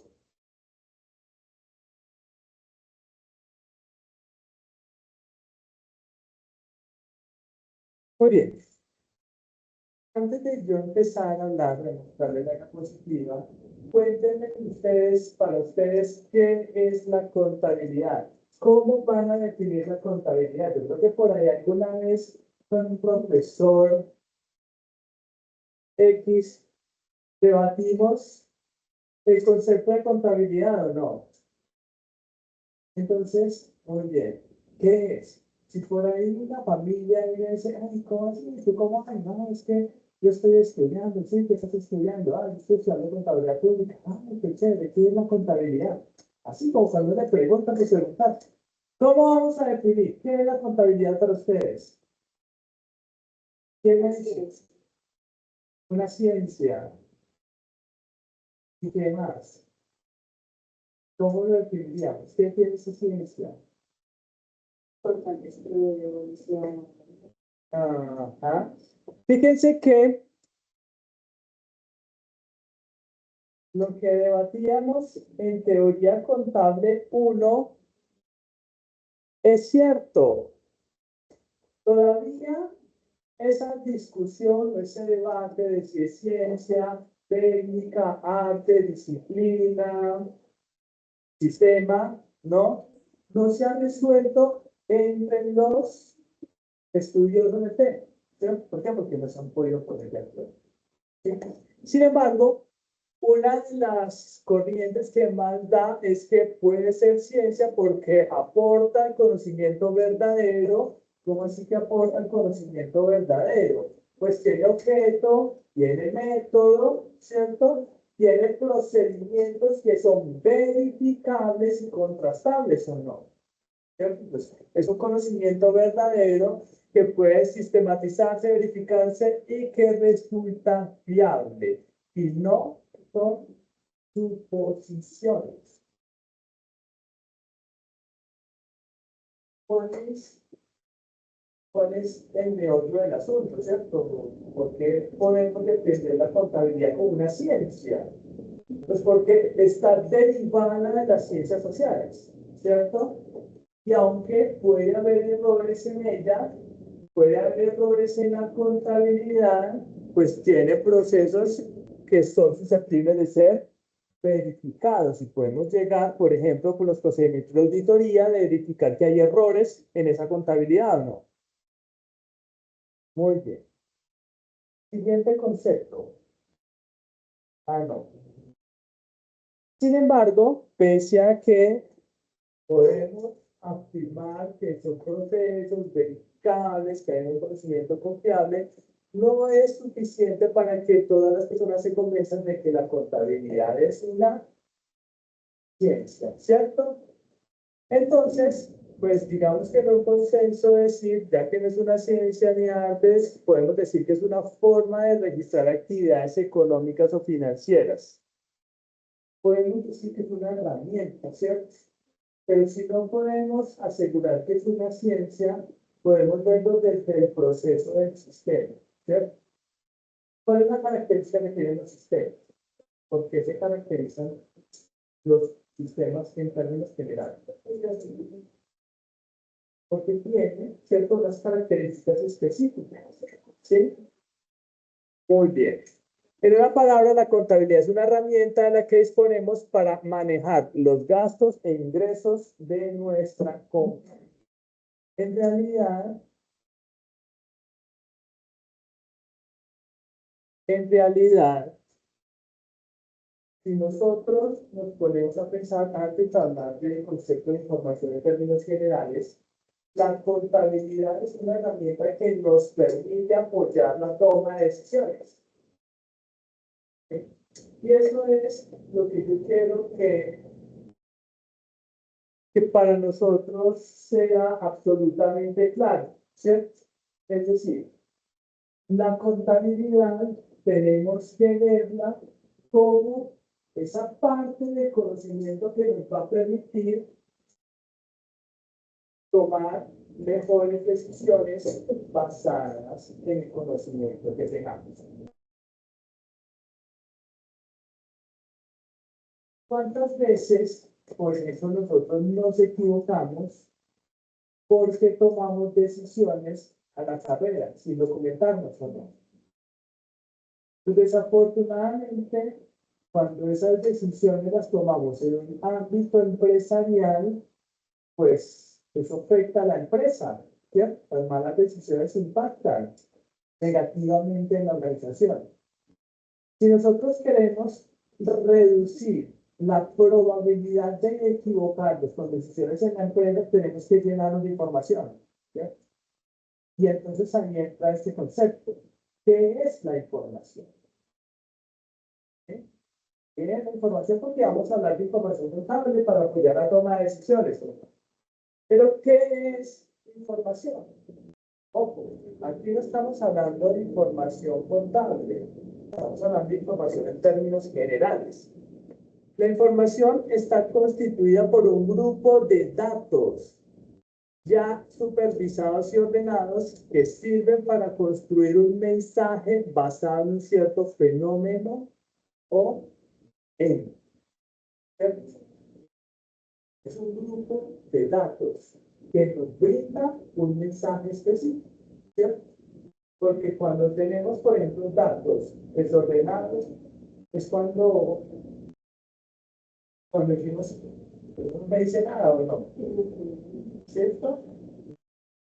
Muy bien. Antes de yo empezar a hablar de mostrarles la diapositiva, cuéntenme ustedes, para ustedes, ¿qué es la contabilidad? ¿Cómo van a definir la contabilidad? Yo creo que por ahí alguna vez con un profesor X debatimos el concepto de contabilidad o no. Entonces, muy bien, ¿qué es? Si por ahí una familia viene y dice, ay, ¿cómo así? ¿Tú cómo? Ay, no, es que yo estoy estudiando, sí, ¿qué estás estudiando? Ah, yo estoy estudiando contabilidad pública. Ah, qué chévere, ¿qué es la contabilidad? Así como cuando le preguntan, me preguntan, ¿cómo vamos a definir qué es la contabilidad para ustedes? ¿Qué es? Una ciencia. ¿Y qué más? ¿Cómo lo definiríamos? ¿Qué tiene esa ciencia? Constante estudio, evolución. Ajá. Fíjense que lo que debatíamos en teoría contable 1 es cierto. Todavía esa discusión o ese debate de si es ciencia, técnica, arte, disciplina, sistema, no se ha resuelto entre los estudiosos del tema. ¿Sí? ¿Por qué? Porque no se han podido poner de acuerdo. ¿Sí? Sin embargo, una de las corrientes que más da es que puede ser ciencia porque aporta el conocimiento verdadero. ¿Cómo así que aporta el conocimiento verdadero? Pues tiene objeto, tiene método, ¿cierto? Tiene procedimientos que son verificables y contrastables o no. ¿Cierto? Pues es un conocimiento verdadero que puede sistematizarse, verificarse y que resulta fiable. Y no son suposiciones. ¿Cuál es el meollo del asunto, cierto? ¿Por qué podemos defender la contabilidad como una ciencia? Pues porque está derivada de las ciencias sociales, ¿cierto? Y aunque puede haber errores en ella, puede haber errores en la contabilidad, pues tiene procesos que son susceptibles de ser verificados y podemos llegar, por ejemplo, con los procedimientos de auditoría, de verificar que hay errores en esa contabilidad o no. Muy bien. Siguiente concepto. No. Sin embargo, pese a que podemos afirmar que son procesos verificables, que hay un conocimiento confiable, no es suficiente para que todas las personas se convenzan de que la contabilidad es una ciencia, ¿cierto? Entonces, pues digamos que no consenso decir, ya que no es una ciencia ni artes, podemos decir que es una forma de registrar actividades económicas o financieras. Podemos decir que es una herramienta, ¿cierto? Pero si no podemos asegurar que es una ciencia, podemos verlo desde el proceso del sistema, ¿cierto? ¿Cuál es la característica que tienen los sistemas? ¿Por qué se caracterizan los sistemas en términos generales? Porque tienen ciertas características específicas, ¿sí? Muy bien. En una palabra, la contabilidad es una herramienta en la que disponemos para manejar los gastos e ingresos de nuestra compañía. En realidad, si nosotros nos ponemos a pensar antes de hablar del concepto de información en términos generales, la contabilidad es una herramienta que nos permite apoyar la toma de decisiones. ¿Sí? Y eso es lo que yo quiero que para nosotros sea absolutamente claro, ¿cierto? Es decir, la contabilidad tenemos que verla como esa parte del conocimiento que nos va a permitir tomar mejores decisiones basadas en el conocimiento que tengamos. ¿Cuántas veces por eso nosotros nos equivocamos porque tomamos decisiones a la carrera sin documentarnos o no? Pues desafortunadamente, cuando esas decisiones las tomamos en un ámbito empresarial, pues eso afecta a la empresa, ¿cierto? Las malas decisiones impactan negativamente en la organización. Si nosotros queremos reducir la probabilidad de equivocarnos con decisiones en la empresa, tenemos que llenarnos de información, ¿cierto? Y entonces ahí entra este concepto. ¿Qué es la información? ¿Sí? ¿Qué es la información? Porque vamos a hablar de información contable para apoyar la toma de decisiones. Pero, ¿qué es información? Ojo, aquí no estamos hablando de información contable, estamos hablando de información en términos generales. La información está constituida por un grupo de datos ya supervisados y ordenados que sirven para construir un mensaje basado en un cierto fenómeno o en. ¿Cierto? Es un grupo de datos que nos brinda un mensaje específico, ¿cierto? Porque cuando tenemos, por ejemplo, datos desordenados, es cuando decimos, no me dice nada o no, ¿cierto?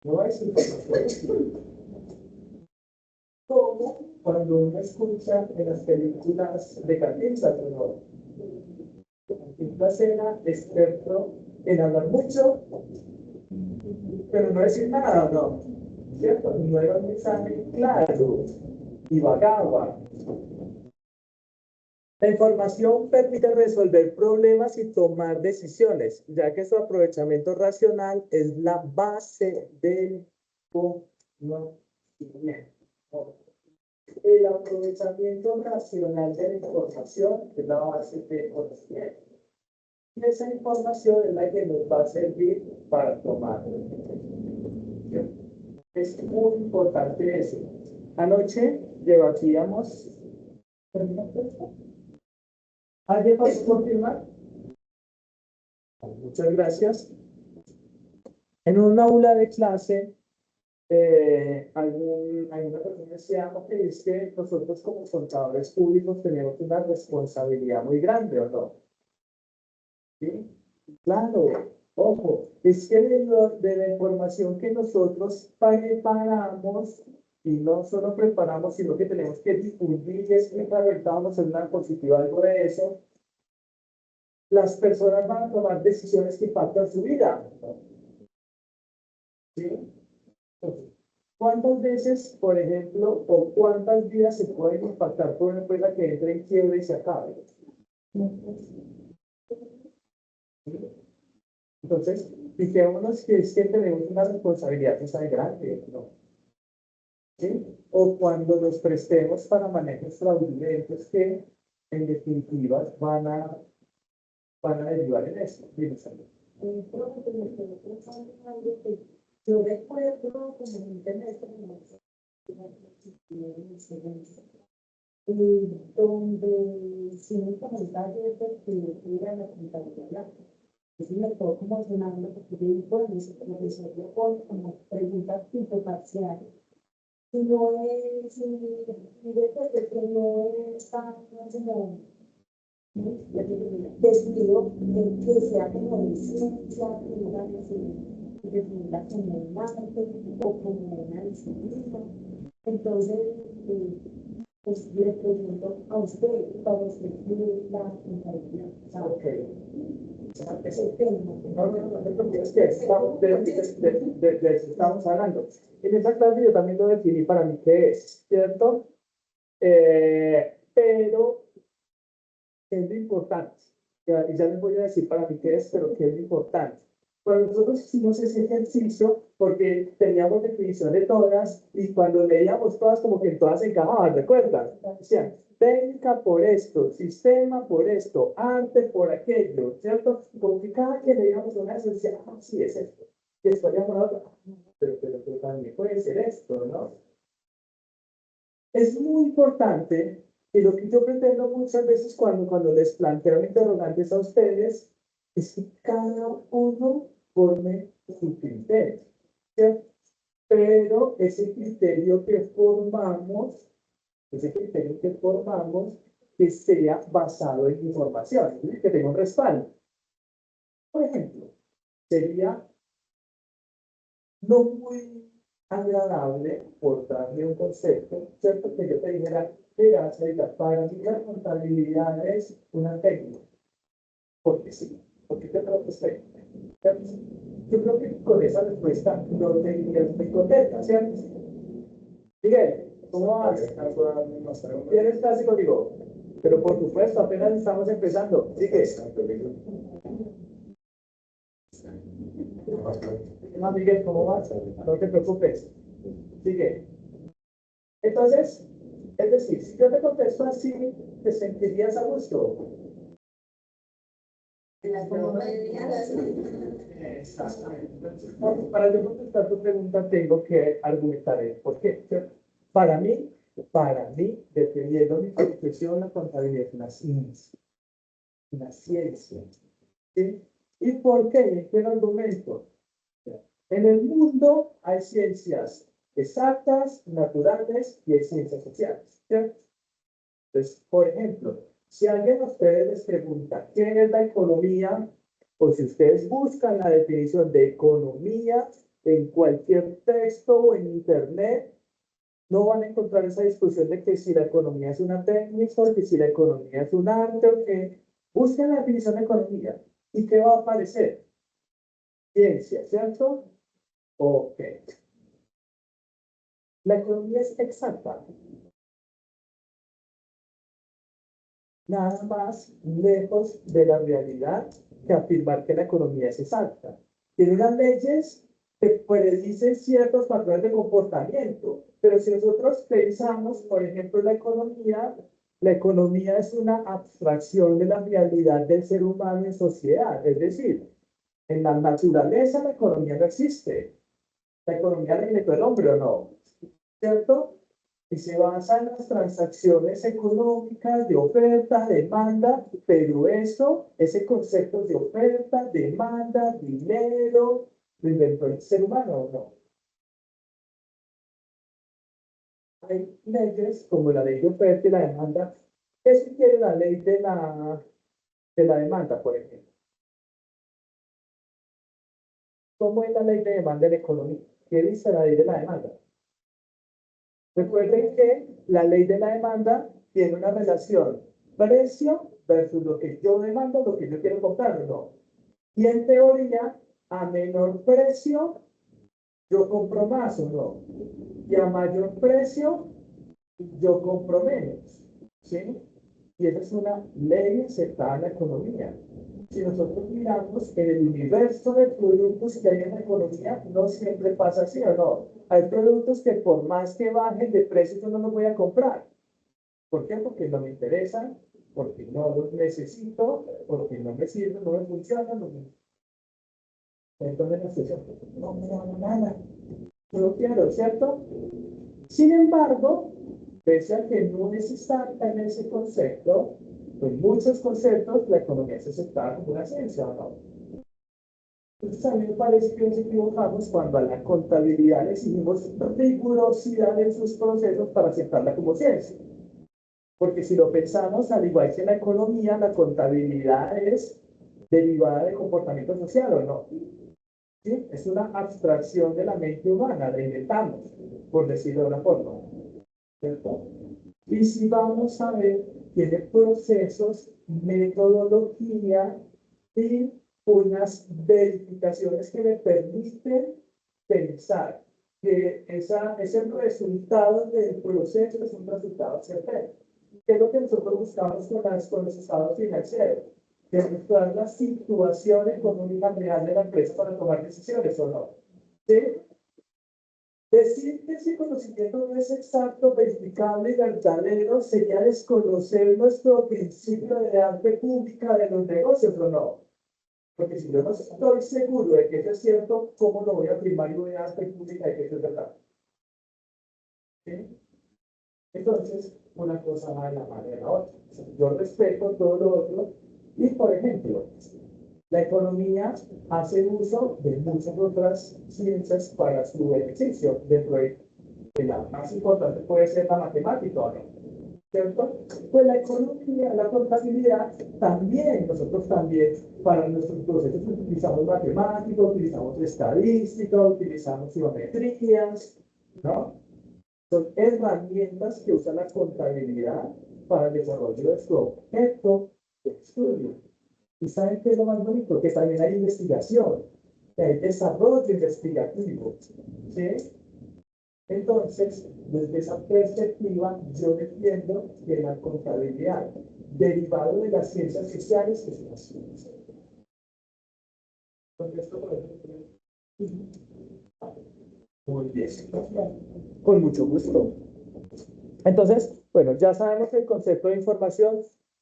No es información. Como cuando uno escucha en las películas de Cantinflas, ¿no? Cantinflas era experto en hablar mucho, pero no decir nada, ¿no? ¿Cierto? No era un mensaje claro y vagaba. La información permite resolver problemas y tomar decisiones, ya que su aprovechamiento racional es la base del conocimiento. El aprovechamiento racional de la información es la base del conocimiento. Y esa información es la que nos va a servir para tomar decisiones. Es muy importante eso. Anoche debatíamos. ¿Alguien más confirmar? Muchas gracias. En un aula de clase, alguna persona decía, ok, es que nosotros como contadores públicos tenemos una responsabilidad muy grande, ¿o no? ¿Sí? Claro, ojo, es que de la información que nosotros preparamos, y no solo preparamos, sino que tenemos que difundir y explicar, ahorita vamos a hacer una positiva algo de eso, las personas van a tomar decisiones que impactan su vida. ¿Sí? ¿Cuántas veces, por ejemplo, o cuántas vidas se pueden impactar por una empresa que entre en quiebra y se acabe? Entonces, fijémonos que es que tenemos una responsabilidad que es grande, ¿no? ¿Sí? O cuando nos prestemos para manejos fraudulentos que, en definitiva, van a derivar en esto. Yo recuerdo como en internet, donde si me comentario que era la contabilidad. Eso me quedó como sonando porque yo digo, bueno, eso me resolvió con como preguntas tipo parciales. Si no es, si después de que no es tan como decidido que sea como de ciencia, que no la definida como un arte o como una disciplina. Entonces, pues le pregunto a usted, para usted, ¿qué es la contabilidad? Ok. Es el tema. No te preocupes, que estamos, de eso estamos hablando. En esa clase yo también lo definí para mí qué es, ¿cierto? Pero es lo importante. Y ya les voy a decir para mí qué es, pero qué es lo importante. Cuando nosotros hicimos ese ejercicio, porque teníamos definición de todas, y cuando leíamos todas, como que todas encajaban, ¿recuerdan? Decían, técnica por esto, sistema por esto, arte por aquello, ¿cierto? Porque cada que leíamos una de esas decía, ah, sí, es esto. Y después ya por otra, pero también puede ser esto, ¿no? Es muy importante, y lo que yo pretendo muchas veces cuando les planteo interrogantes a ustedes, es que cada uno forme su criterio, ¿cierto? Pero ese criterio que formamos, que sea basado en información, ¿sí? Que tenga un respaldo. Por ejemplo, sería no muy agradable, por darle un concepto, ¿cierto? Que yo te dijera, mira, para mí la contabilidad es una técnica. Porque sí, porque te creo que es técnica. ¿Cierto? Yo creo que con esa respuesta no te irías muy contenta, ¿cierto? Miguel, ¿cómo vas? ¿Tienes clase conmigo? Pero por supuesto, apenas estamos empezando. Sigue. No, Miguel, ¿cómo vas? No te preocupes. Sigue. Entonces, es decir, si yo te contesto así, te sentirías a gusto. Exactamente. Entonces, para yo contestar tu pregunta, tengo que argumentar el por qué, ¿cierto? Para mí, dependiendo de mi profesión, la contabilidad es una ciencia. Una ciencia. ¿Sí? ¿Y por qué? ¿Qué argumento? En el mundo hay ciencias exactas, naturales y hay ciencias sociales. ¿Cierto? Entonces, por ejemplo, si alguien a ustedes les pregunta qué es la economía, o si ustedes buscan la definición de economía en cualquier texto o en internet, no van a encontrar esa discusión de que si la economía es una técnica, o que si la economía es un arte, o que busquen la definición de economía. ¿Y qué va a aparecer? Ciencia, ¿cierto? Ok. La economía es exacta. Nada más lejos de la realidad que afirmar que la economía es exacta. Tiene unas leyes que predicen ciertos patrones de comportamiento, pero si nosotros pensamos, por ejemplo, la economía es una abstracción de la realidad del ser humano en sociedad. Es decir, en la naturaleza la economía no existe. La economía la inventó el hombre o no, ¿cierto? Y se basa en las transacciones económicas de oferta, demanda, pero eso, ese concepto de oferta, demanda, dinero, lo inventó el ser humano o no. Hay leyes como la ley de oferta y la demanda. ¿Qué sugiere la ley de la demanda, por ejemplo? ¿Cómo es la ley de demanda en economía? ¿Qué dice la ley de la demanda? Recuerden que la ley de la demanda tiene una relación precio versus lo que yo demando, lo que yo quiero comprar, ¿no? Y en teoría, a menor precio, yo compro más o no. Y a mayor precio, yo compro menos. ¿Sí? Y esa es una ley aceptada en la economía. Si nosotros miramos en el universo de productos que hay en la economía, no siempre pasa así o no. Hay productos que por más que bajen de precio, yo no los voy a comprar. ¿Por qué? Porque no me interesan, porque no los necesito, porque no me sirven, no me funcionan. No me... Entonces, no me dan nada. Yo lo quiero, ¿cierto? Sin embargo, pese a que no es exacta en ese concepto, pues muchos conceptos la economía se aceptaba como una ciencia, ¿o no? Entonces a mí me parece que nos equivocamos cuando a la contabilidad le exigimos rigurosidad en sus procesos para aceptarla como ciencia. Porque si lo pensamos, al igual que la economía, la contabilidad es derivada de comportamiento social, ¿o no? ¿Sí? Es una abstracción de la mente humana, la inventamos, por decirlo de una forma, ¿cierto? Y si vamos a ver, tiene procesos, metodología y unas verificaciones que me permiten pensar que ese resultado del proceso es un resultado certero. ¿Qué es lo que nosotros buscamos con los estados financieros? Demostrar la situación económica real de la empresa para tomar decisiones o no. ¿Sí? Decir que ese conocimiento no es exacto, verificable y verdadero sería desconocer nuestro principio de arte pública de los negocios, ¿o no? Porque si yo no estoy seguro de que eso es cierto, ¿cómo lo voy a afirmar y voy a dar fe pública de que eso es verdad? ¿Sí? Entonces, una cosa va de la mano de la otra. Yo respeto todo lo otro y, por ejemplo, la economía hace uso de muchas otras ciencias para su beneficio. Dentro de la más importante puede ser la matemática, ¿no? ¿Cierto? Pues la economía, la contabilidad, también, nosotros también, para nuestros procesos utilizamos matemática, utilizamos estadística, utilizamos geometrías, ¿no? Son herramientas que usa la contabilidad para el desarrollo de su objeto de estudio. ¿Y saben qué es lo más bonito? Que también hay investigación, que hay desarrollo investigativo, ¿sí? Entonces, desde esa perspectiva, yo defiendo que la contabilidad, derivado de las ciencias sociales, es una ciencia. ¿Contesto por ejemplo? Muy bien, con mucho gusto. Entonces, bueno, ya sabemos el concepto de información.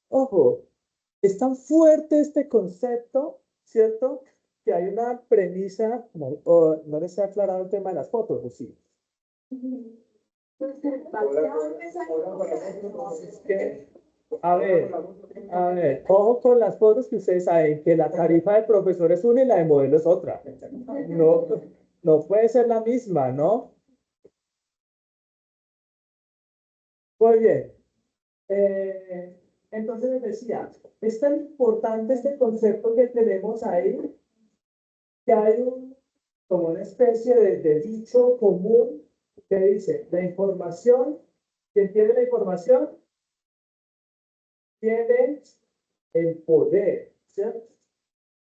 Ojo, es tan fuerte este concepto, ¿cierto? que hay una premisa, o no les he aclarado el tema de las fotos, ¿o sí? Es que, a ver, ojo con las fotos que ustedes saben que la tarifa del profesor es una y la de modelo es otra. No, no puede ser la misma, ¿no? Muy bien. Entonces les decía, es tan importante este concepto que tenemos ahí, que hay como una especie de dicho común que dice, la información, quien tiene la información, tiene el poder, ¿cierto?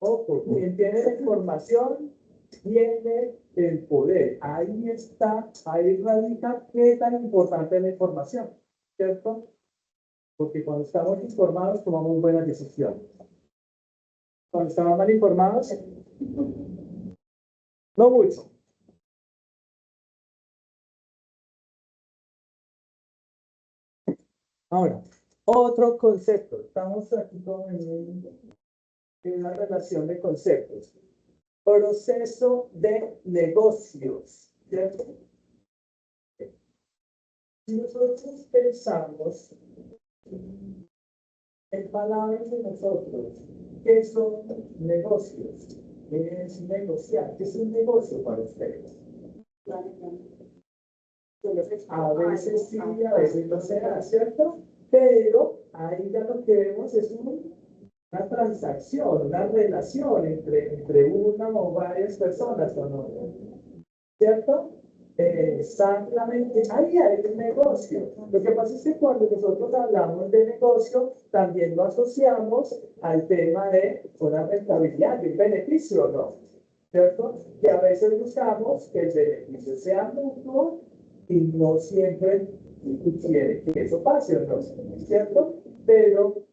Ojo, quien tiene la información, tiene el poder. Ahí está, ahí radica qué tan importante es la información, ¿cierto? Porque cuando estamos informados tomamos buenas decisiones. Cuando estamos mal informados, no mucho. Ahora, otro concepto. Estamos aquí en una relación de conceptos. Proceso de negocios, ¿cierto? Si nosotros pensamos en palabras de nosotros, ¿qué son negocios? ¿Qué es negociar? ¿Qué es un negocio para ustedes? A veces sí, a veces no será, ¿cierto? Pero ahí ya lo que vemos es una transacción, una relación entre una o varias personas, ¿o no? ¿Cierto? Exactamente, ahí hay un negocio. Lo que pasa es que cuando nosotros hablamos de negocio, también lo asociamos al tema de una rentabilidad, de un beneficio, ¿no? ¿Cierto? Que a veces buscamos que el beneficio sea mutuo y no siempre quiere que eso pase, ¿no? ¿Cierto? Pero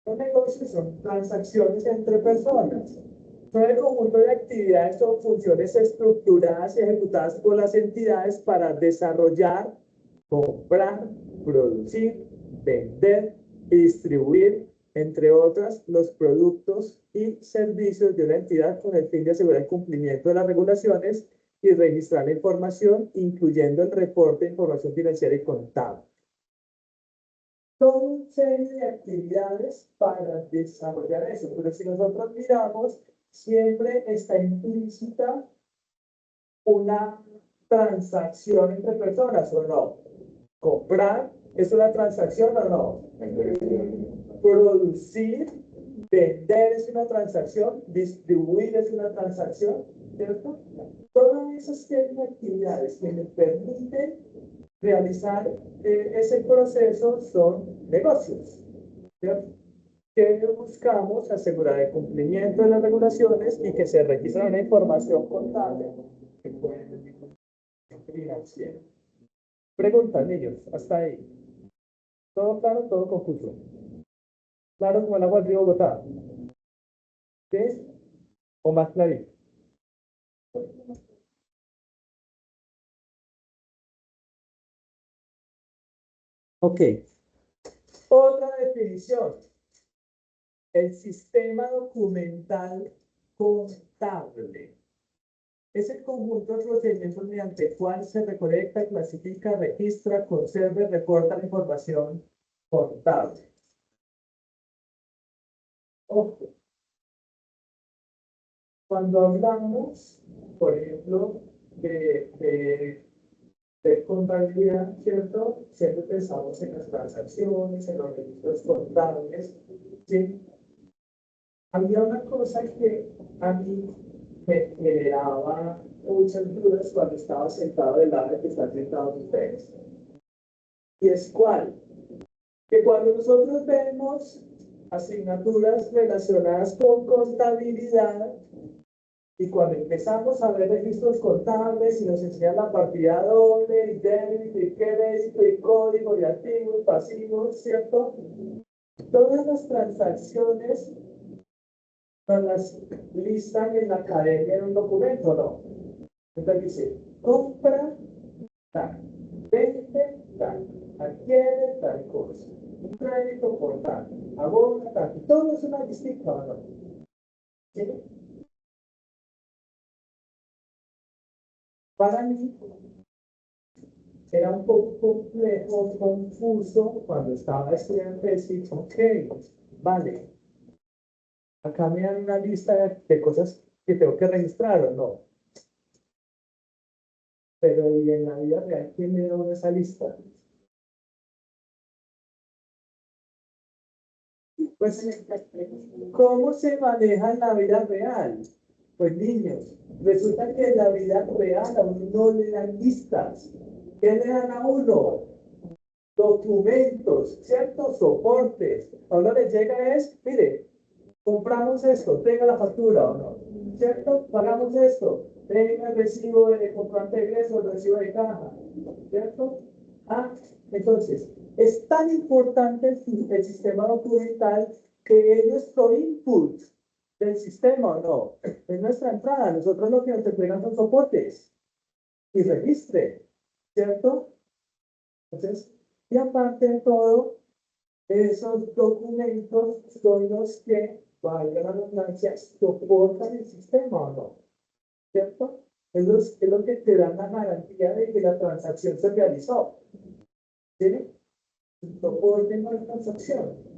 los negocios son transacciones entre personas. Son el conjunto de actividades o funciones estructuradas y ejecutadas por las entidades para desarrollar, comprar, producir, vender y distribuir, entre otras, los productos y servicios de una entidad con el fin de asegurar el cumplimiento de las regulaciones y registrar la información, incluyendo el reporte de información financiera y contable. Toda una serie de actividades para desarrollar eso. Pero si nosotros miramos, siempre está implícita una transacción entre personas, ¿o no? Comprar es una transacción, ¿o no? Producir, vender es una transacción, distribuir es una transacción, ¿cierto? Todas esas actividades que me permiten realizar ese proceso son negocios, ¿cierto? Que buscamos asegurar el cumplimiento de las regulaciones y que se registre una información contable que puede ser financiera. Preguntas, niños, hasta ahí. ¿Todo claro, todo confuso? ¿Claro como el agua del río Bogotá? ¿Sí? ¿O más clarito? Ok. Otra definición. El sistema documental contable. Es el conjunto de procedimientos mediante el cual se recolecta, clasifica, registra, conserva y reporta la información contable. Ojo, cuando hablamos, por ejemplo, de contabilidad, ¿cierto? Siempre pensamos en las transacciones, en los registros contables, ¿sí? Había una cosa que a mí me generaba muchas dudas cuando estaba sentado del lado de que están sentados ustedes. ¿Y es cuál? Que cuando nosotros vemos asignaturas relacionadas con contabilidad y cuando empezamos a ver registros contables y nos enseñan la partida doble y débito y crédito y código y activos, pasivos, ¿cierto? Todas las transacciones nos las listan en la academia en un documento, ¿no? Entonces dice, compra tal, vende tal, adquiere tal cosa, un crédito por tal, abona tal, y todo es una distinta, ¿no? ¿Sí? Para mí era un poco complejo, confuso cuando estaba estudiando tesis. Ok, vale, acá me dan una lista de cosas que tengo que registrar o no. Pero ¿y en la vida real quién me da esa lista? Pues, ¿cómo se maneja en la vida real? Pues niños, resulta que en la vida real a uno no le dan listas. ¿Qué le dan a uno? Documentos, ciertos soportes. A uno le llega es, mire, compramos esto, tenga la factura o no, ¿cierto? Pagamos esto, tenga el recibo de comprante de egreso, el recibo de caja, ¿cierto? Ah, entonces, es tan importante el sistema documental que es nuestro input del sistema o no, es nuestra entrada. Nosotros lo que nos entregan son soportes y registre, ¿cierto? Entonces, y aparte de todo, esos documentos son los que, valga la redundancia, soportan el sistema o no, ¿cierto? Es lo que te da la garantía de que la transacción se realizó. ¿Sí? Soporten la transacción.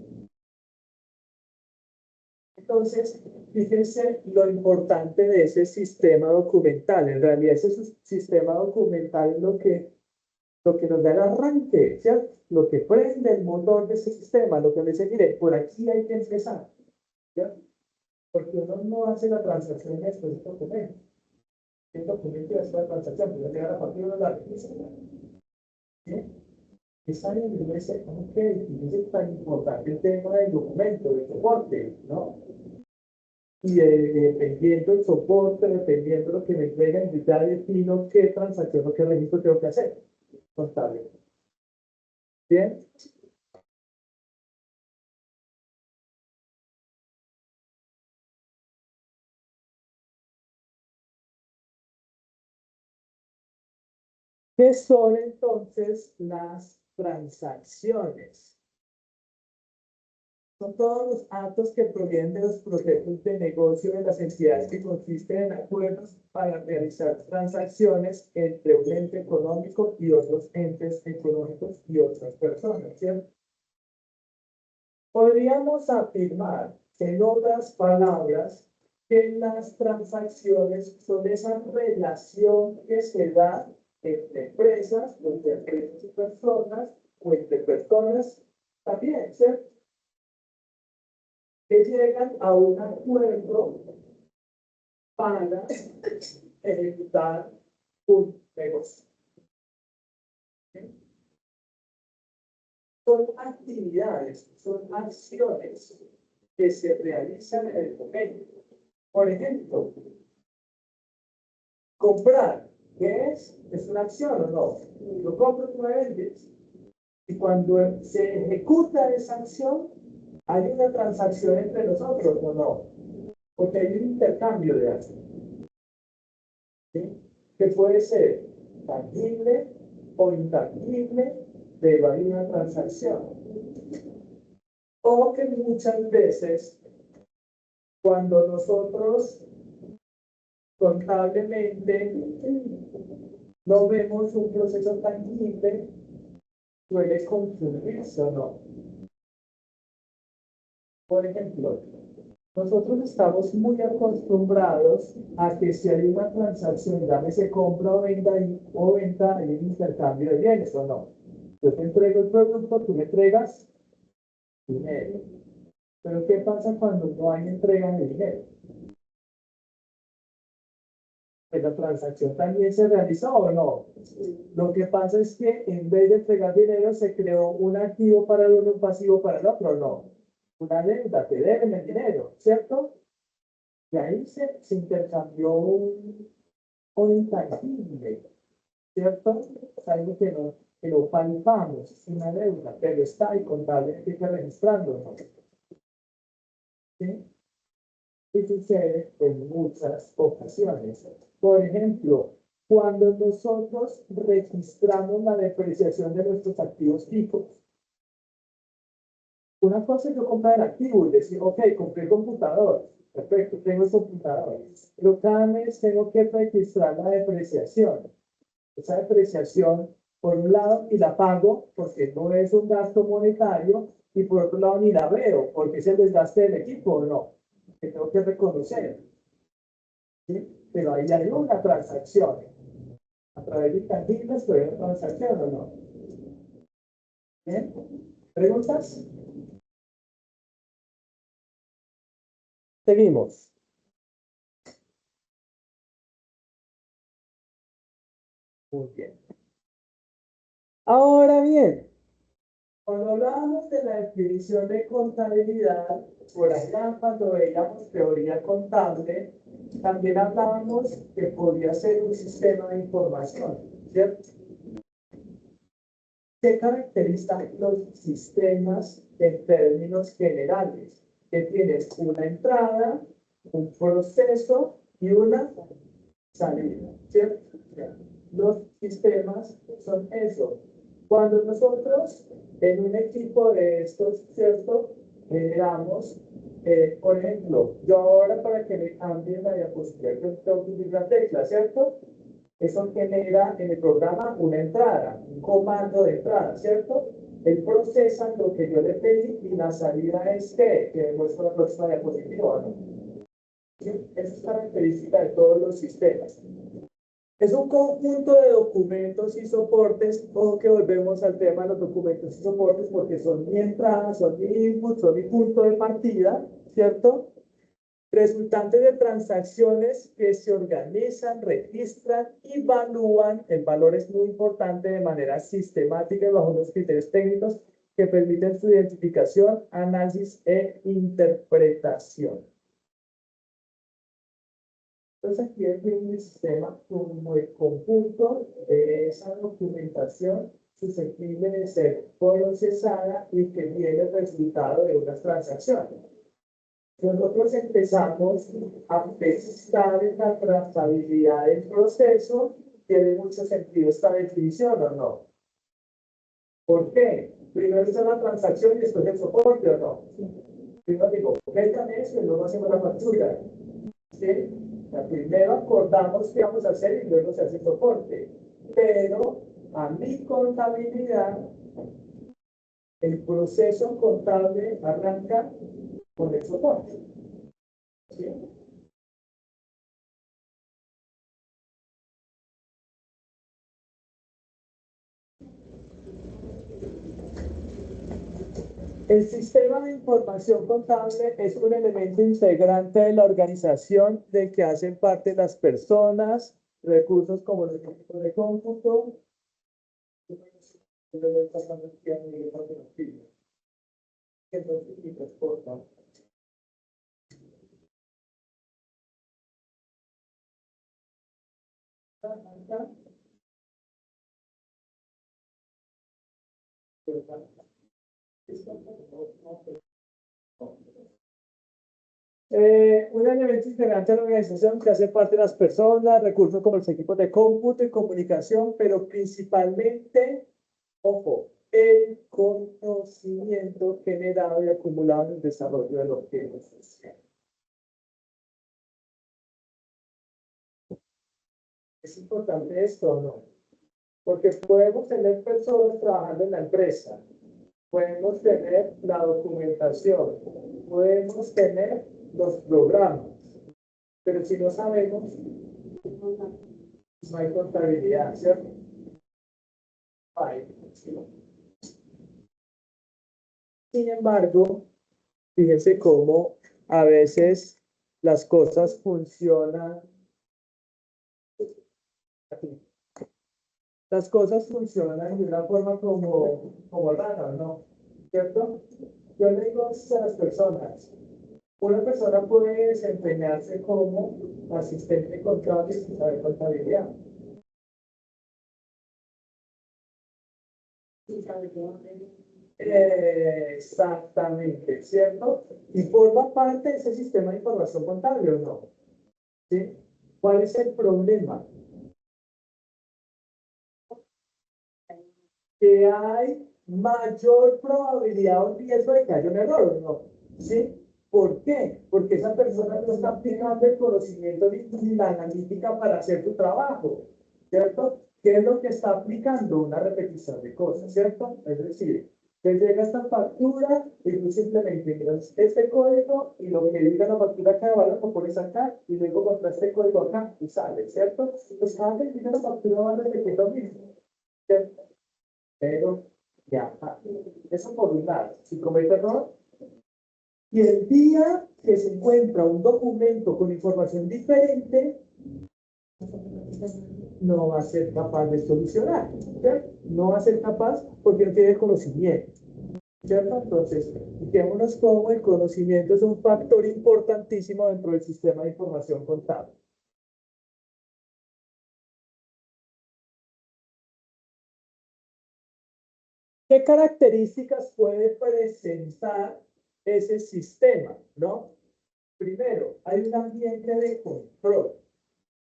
Entonces, fíjense lo importante de ese sistema documental. En realidad, ese sistema documental es lo que nos da el arranque, ¿cierto? Lo que prende el motor de ese sistema, lo que me dice, mire, por aquí hay que empezar, ¿cierto? Porque uno no hace la transacción después del documento. El documento hace la transacción, pero llega la factura de la registra. ¿Sí? Es ahí donde uno dice, ok, y es tan importante el tema del documento, del soporte, ¿no? Y dependiendo del soporte, dependiendo de lo que me entreguen, yo ya defino qué transacción o qué registro tengo que hacer. Contable. ¿Bien? ¿Qué son entonces las transacciones? Son todos los actos que provienen de los procesos de negocio de las entidades que consisten en acuerdos para realizar transacciones entre un ente económico y otros entes económicos y otras personas, ¿cierto? Podríamos afirmar, en otras palabras, que las transacciones son esa relación que se da entre empresas y personas, o entre personas también, ¿cierto? Que llegan a un acuerdo para ejecutar un negocio. Son actividades, son acciones que se realizan en el momento. Por ejemplo, comprar, ¿qué es? ¿Es una acción o no? Lo compro, tú me vendes. Y cuando se ejecuta esa acción, hay una transacción entre nosotros o no, porque hay un intercambio de acción, ¿sí? Que puede ser tangible o intangible, pero hay una transacción. O que muchas veces, cuando nosotros contablemente no vemos un proceso tangible, suele confundirse o no. Por ejemplo, nosotros estamos muy acostumbrados a que si hay una transacción, llámese compra o venta, hay un intercambio de bienes o no. Yo te entrego el producto, tú me entregas dinero. Pero ¿qué pasa cuando no hay entrega de dinero? Pues la transacción también se realizó o no. Lo que pasa es que en vez de entregar dinero se creó un activo para el uno, un pasivo para el otro, no. Una deuda, te deben el dinero, ¿cierto? Y ahí se intercambió un intangible, ¿cierto? Es algo que no palpamos, es una deuda, pero está ahí contablemente hay que registrarlo, ¿no? ¿Sí? Y sucede en muchas ocasiones. Por ejemplo, cuando nosotros registramos la depreciación de nuestros activos fijos, Una cosa es yo comprar el activo y decir, ok, compré computador, perfecto, tengo el computador, pero cada mes tengo que registrar la depreciación. Esa depreciación, por un lado, ni la pago porque no es un gasto monetario, y por otro lado, ni la veo porque es el desgaste del equipo o no, que tengo que reconocer. ¿Sí? Pero ahí hay una transacción. A través de intangibles, pero hay una transacción o no. ¿Bien? ¿Preguntas? Seguimos. Muy bien. Ahora bien, cuando hablábamos de la definición de contabilidad, por allá cuando veíamos teoría contable, también hablábamos que podía ser un sistema de información, ¿cierto? ¿Qué caracterizan los sistemas en términos generales? Que tienes una entrada, un proceso y una salida, ¿cierto? Los sistemas son eso. Cuando nosotros en un equipo de estos, ¿cierto? Generamos, por ejemplo, yo ahora para que me cambien la diapositiva, yo tengo que usar la tecla, ¿cierto? Eso genera en el programa una entrada, un comando de entrada, ¿cierto? Él procesa lo que yo le pedí y la salida es que muestra la próxima diapositiva, ¿no? ¿Sí? Esa es característica de todos los sistemas. Es un conjunto de documentos y soportes, o que volvemos al tema de los documentos y soportes, porque son mi entrada, son mi input, son mi punto de partida, ¿cierto? Resultantes de transacciones que se organizan, registran y evalúan, el valor es muy importante, de manera sistemática y bajo unos criterios técnicos que permiten su identificación, análisis e interpretación. Entonces aquí es un sistema como el conjunto de esa documentación susceptible de ser procesada y que viene el resultado de unas transacciones. Nosotros empezamos a testar la trazabilidad del proceso. ¿Tiene mucho sentido esta definición o no? ¿Por qué? Primero está la transacción y después el soporte o no. Primero digo, vengan eso y luego hacemos la factura. ¿Sí? Primero acordamos qué vamos a hacer y luego se hace soporte. Pero a mi contabilidad, el proceso contable arranca con el soporte. ¿Sí? El sistema de información contable es un elemento integrante de la organización del que hacen parte las personas, recursos como los equipos de cómputo. Un elemento integrante de la organización que hace parte de las personas, recursos como los equipos de cómputo y comunicación, pero principalmente, ojo, el conocimiento generado y acumulado en el desarrollo de los temas. ¿Es importante esto o no? Porque podemos tener personas trabajando en la empresa, podemos tener la documentación, podemos tener los programas, pero si no sabemos, no hay contabilidad, ¿cierto? Sin embargo, fíjense cómo a veces las cosas funcionan. Las cosas funcionan de una forma como rara, ¿no? ¿Cierto? Yo le digo a las personas, una persona puede desempeñarse como asistente contable sin saber contabilidad. Exactamente, ¿cierto? Y forma parte de ese sistema de información contable o no. ¿Sí? ¿Cuál es el problema? Que hay mayor probabilidad o riesgo de que haya un error, ¿no? ¿Sí? ¿Por qué? Porque esa persona no está aplicando el conocimiento ni la analítica para hacer su trabajo, ¿cierto? ¿Qué es lo que está aplicando? Una repetición de cosas, ¿cierto? Es decir, te llega esta factura y tú simplemente miras este código y lo que diga la factura cada valor lo pones acá y luego contra este código acá y sale, ¿cierto? Pues cada vez que diga la factura va a repetir lo mismo, ¿cierto? Pero ya, eso por un lado, si comete error, y el día que se encuentra un documento con información diferente, no va a ser capaz de solucionar, ¿cierto? No va a ser capaz porque no tiene conocimiento, ¿cierto? Entonces, fijémonos cómo el conocimiento es un factor importantísimo dentro del sistema de información contable. ¿Qué características puede presentar ese sistema, no? Primero, hay un ambiente de control.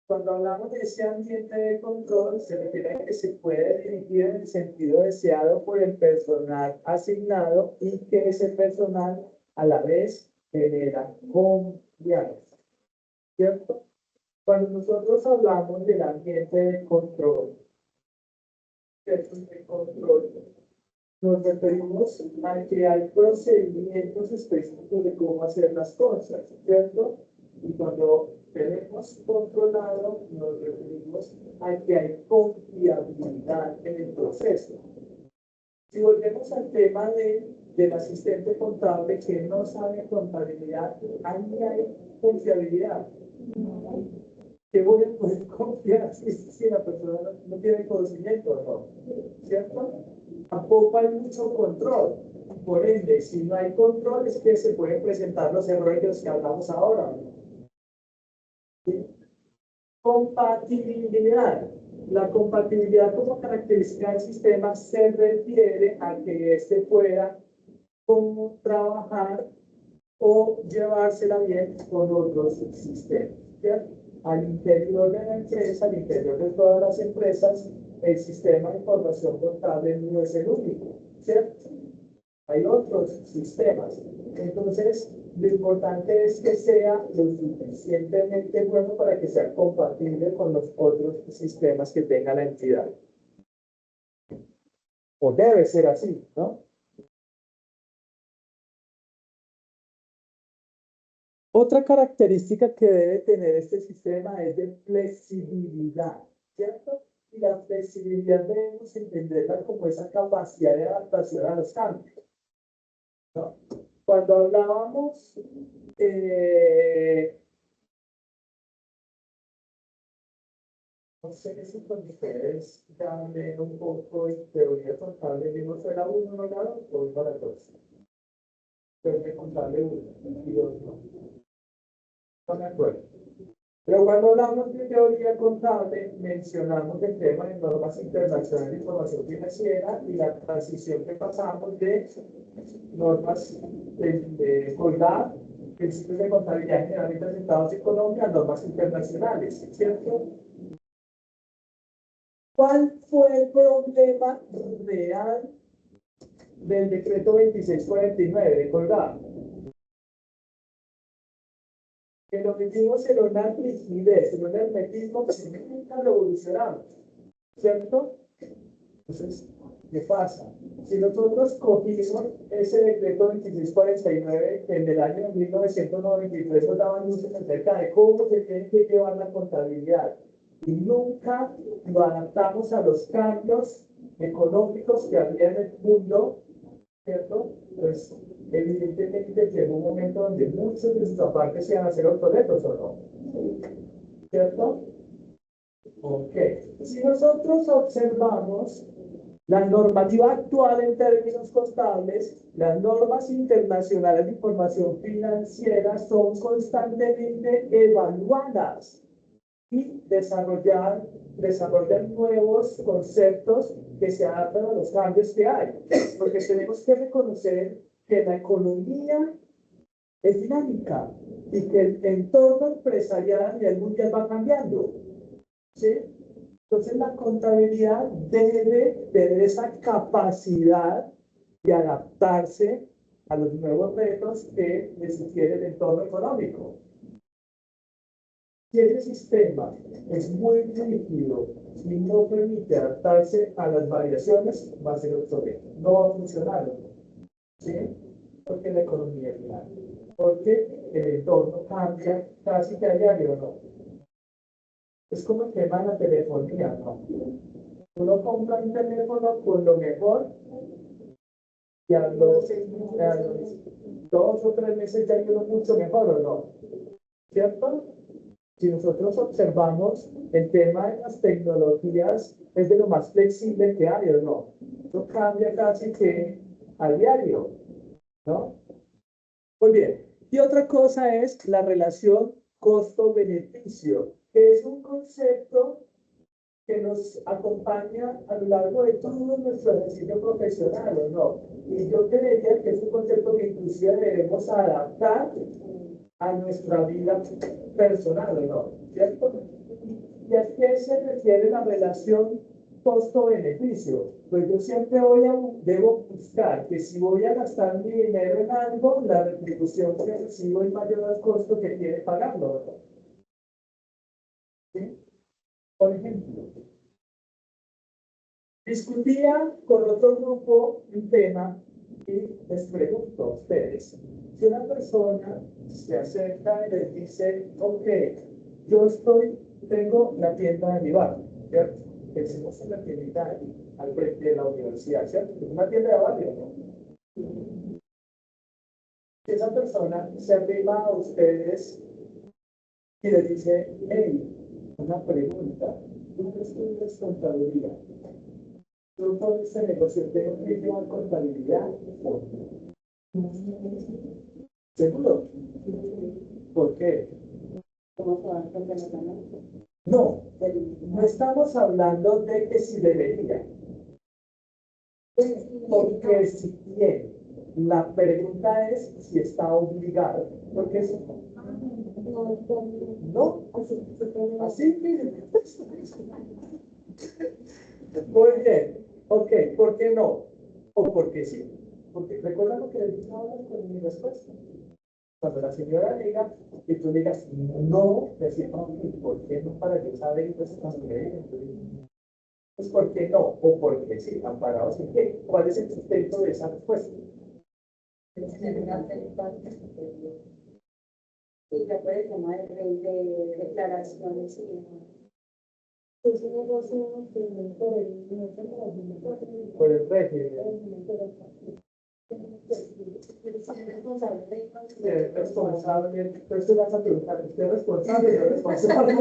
Cuando hablamos de ese ambiente de control, se refiere a que se puede dirigir en el sentido deseado por el personal asignado y que ese personal a la vez genera confianza, ¿cierto? Cuando nosotros hablamos del ambiente de control, nos referimos a que hay procedimientos específicos de cómo hacer las cosas, ¿cierto? Y cuando tenemos controlado, nos referimos a que hay confiabilidad en el proceso. Si volvemos al tema del asistente contable que no sabe contabilidad, ahí hay confiabilidad. ¿Qué voy a poder confiar si la persona no tiene conocimiento, no? ¿Cierto? Tampoco hay mucho control. Por ende, si no hay control, es que se pueden presentar los errores de los que hablamos ahora. ¿Sí? Compatibilidad. La compatibilidad como característica del sistema se refiere a que éste pueda trabajar o llevársela bien con otros sistemas, ¿cierto? Al interior de la empresa, al interior de todas las empresas, el sistema de información contable no es el único, ¿cierto? Hay otros sistemas. Entonces, lo importante es que sea lo suficientemente bueno para que sea compatible con los otros sistemas que tenga la entidad. O debe ser así, ¿no? Otra característica que debe tener este sistema es de flexibilidad, ¿cierto? Y la flexibilidad debemos entenderla como esa capacidad de adaptación a los cambios, ¿no? Cuando hablábamos, no sé si con ustedes ya leen un poco de teoría contable, mismo fuera uno, no la dos, o para dos. Teoría contable uno y dos, no. No me acuerdo. Pero cuando hablamos de teoría contable, mencionamos el tema de normas internacionales de información financiera y la transición que pasamos de normas de COIDAD, principios de contabilidad generalmente aceptados en Colombia, a normas internacionales, ¿cierto? ¿Cuál fue el problema real del decreto 2649 de COIDAD? Que lo metimos en una rigidez, en un hermetismo que nunca lo evolucionamos, ¿cierto? Entonces, ¿qué pasa? Si nosotros cogimos ese decreto 2649 que en el año 1993 nos daban luces acerca de cómo se tiene que llevar la contabilidad y nunca lo adaptamos a los cambios económicos que había en el mundo, ¿cierto? Pues evidentemente llegó un momento donde muchos de sus apartes se iban a hacer obsoletos, ¿o no? ¿Cierto? Ok. Si nosotros observamos la normativa actual en términos contables, las normas internacionales de información financiera son constantemente evaluadas y desarrollan nuevos conceptos que se adaptan a los cambios que hay. Porque tenemos que reconocer que la economía es dinámica y que el entorno empresarial a nivel mundial va cambiando, ¿sí? Entonces la contabilidad debe tener esa capacidad y adaptarse a los nuevos retos que les sugiere el entorno económico. Si ese sistema es muy rígido y no permite adaptarse a las variaciones, va a ser obsoleto, no va a funcionar, ¿sí? Porque la economía es grande, porque el entorno cambia casi que a diario, ¿no? Es como el tema de la telefonía, ¿no? Uno compra un teléfono con lo mejor y a los 2 o 3 meses ya hay uno mucho mejor, ¿o no? ¿Cierto? Si nosotros observamos el tema de las tecnologías, es de lo más flexible que hay, ¿o no? Eso cambia casi que a diario, ¿no? Muy bien. Y otra cosa es la relación costo-beneficio, que es un concepto que nos acompaña a lo largo de todo nuestro ejercicio profesional, ¿o no? Y yo creería que es un concepto que inclusive debemos adaptar a nuestra vida personal, ¿o no? ¿Cierto? ¿Y a qué se refiere la relación costo-beneficio? Pues yo siempre debo buscar que si voy a gastar mi dinero en algo, la retribución que recibo es mayor al costo que tiene pagarlo, ¿no? ¿Sí? Por ejemplo, discutía con otro grupo un tema y les pregunto a ustedes, si una persona se acerca y les dice, ok, tengo la tienda de mi barrio, ¿cierto? Pensemos en la tiendita al frente de la universidad, ¿cierto? Es una tienda de barrio, ¿no? Si esa persona se arrima a ustedes y les dice, hey, una pregunta, ¿tú qué estudias contabilidad? ¿Tú por este negocio tengo que llevar contabilidad? ¿Seguro? ¿Por qué? No, no estamos hablando de que si debería, porque si tiene. La pregunta es si está obligado, porque si no, así miren. Muy bien, ok, ¿por qué no? O porque sí, porque recuerda lo que le dije ahora con mi respuesta. Cuando la señora diga y tú digas no, decir, ok, ¿por qué no? Para yo saber, entonces cuando le digan, pues ¿por qué no? O porque sí, amparados en qué. ¿Cuál es el sustento de esa respuesta? Y ya puede tomar de declaraciones y es un negocio que Por el régimen. Responsable, pero tú vas a preguntar, ¿usted es responsable? Yo responsable.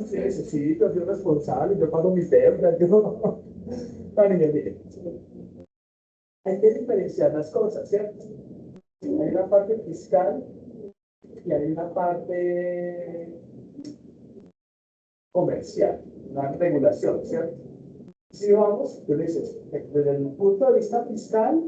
Sí, necesito, yo responsable, yo pago mis deudas, yo no. Vale, mire, hay que diferenciar las cosas, ¿cierto? Hay una parte fiscal y hay una parte comercial, una regulación, ¿cierto? Si vamos, tú dices, desde el punto de vista fiscal,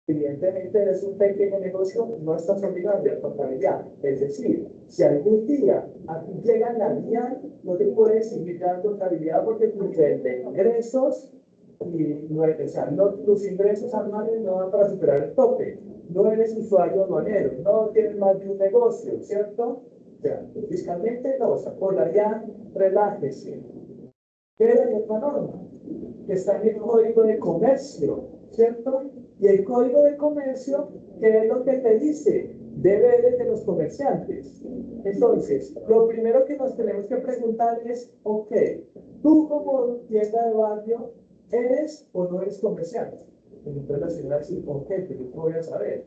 evidentemente eres un pequeño negocio, no estás obligado a enviar contabilidad. Es decir, si algún día a ti llega la DIAN, no te puedes invitar contabilidad porque tu nivel de ingresos y no, o sea, tus ingresos anuales no dan para superar el tope. No eres usuario aduanero, no tienes más de un negocio, ¿cierto? O sea, fiscalmente no, o sea, por la DIAN, relájese. Pero hay otra norma que está en el Código de Comercio, ¿cierto? Y el Código de Comercio, ¿qué es lo que te dice? Deberes de los comerciantes. Entonces, lo primero que nos tenemos que preguntar es, ok, tú como tienda de barrio, ¿eres o no eres comerciante? Entonces la señora dice, ok, pero yo voy a saber.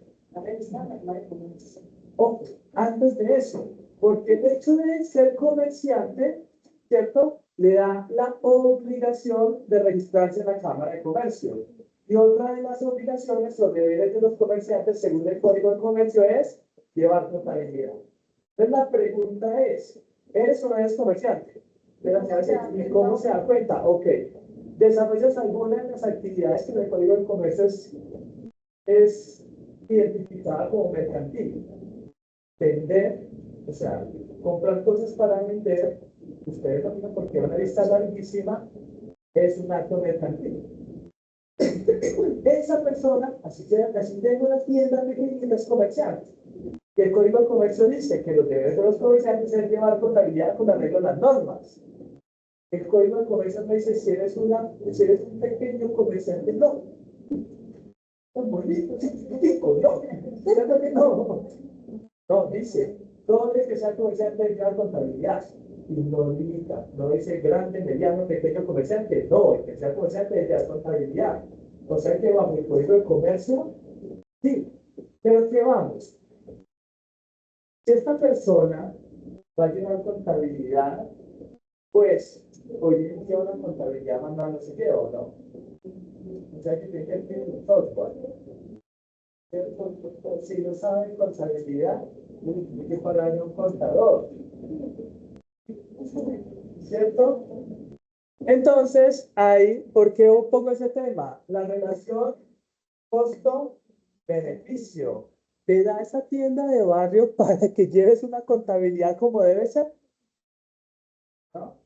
Ok, antes de eso, porque el hecho de ser comerciante, ¿cierto? Le da la obligación de registrarse en la Cámara de Comercio. Y otra de las obligaciones o deberes de los comerciantes, según el Código de Comercio, es llevar contabilidad. Entonces la pregunta es, ¿eres o no eres comerciante? ¿Y cómo se da cuenta? Ok, ¿desarrollas alguna de las actividades que el Código de Comercio es identificada como mercantil? Vender, o sea, comprar cosas para vender, ustedes lo mismo porque una lista larguísima es un acto mercantil. Esa persona, así tenga una tienda pequeñita, es comerciante. Y el Código de Comercio dice que los deberes de los comerciantes es llevar contabilidad con arreglo a las normas. El Código de Comercio me dice, si eres un pequeño comerciante, no. Tan bonito, chiquitico, no. ¿Cierto que no? No, dice, todo el que sea comerciante debe llevar contabilidad. Y no limita, no dice grande, mediano, pequeño comerciante. No, el que sea comerciante debe llevar contabilidad. O sea que bajo el Código de Comercio, sí. Pero ¿qué vamos? Si esta persona va a llevar contabilidad, pues hoy en día una contabilidad manual no se lleva, ¿o no? O sea que tiene que tener un software. Si no saben contabilidad, tiene que pagar un contador. ¿Cierto? Entonces, ahí, ¿por qué pongo ese tema? La relación costo-beneficio. ¿Te da esa tienda de barrio para que lleves una contabilidad como debe ser? ¿No?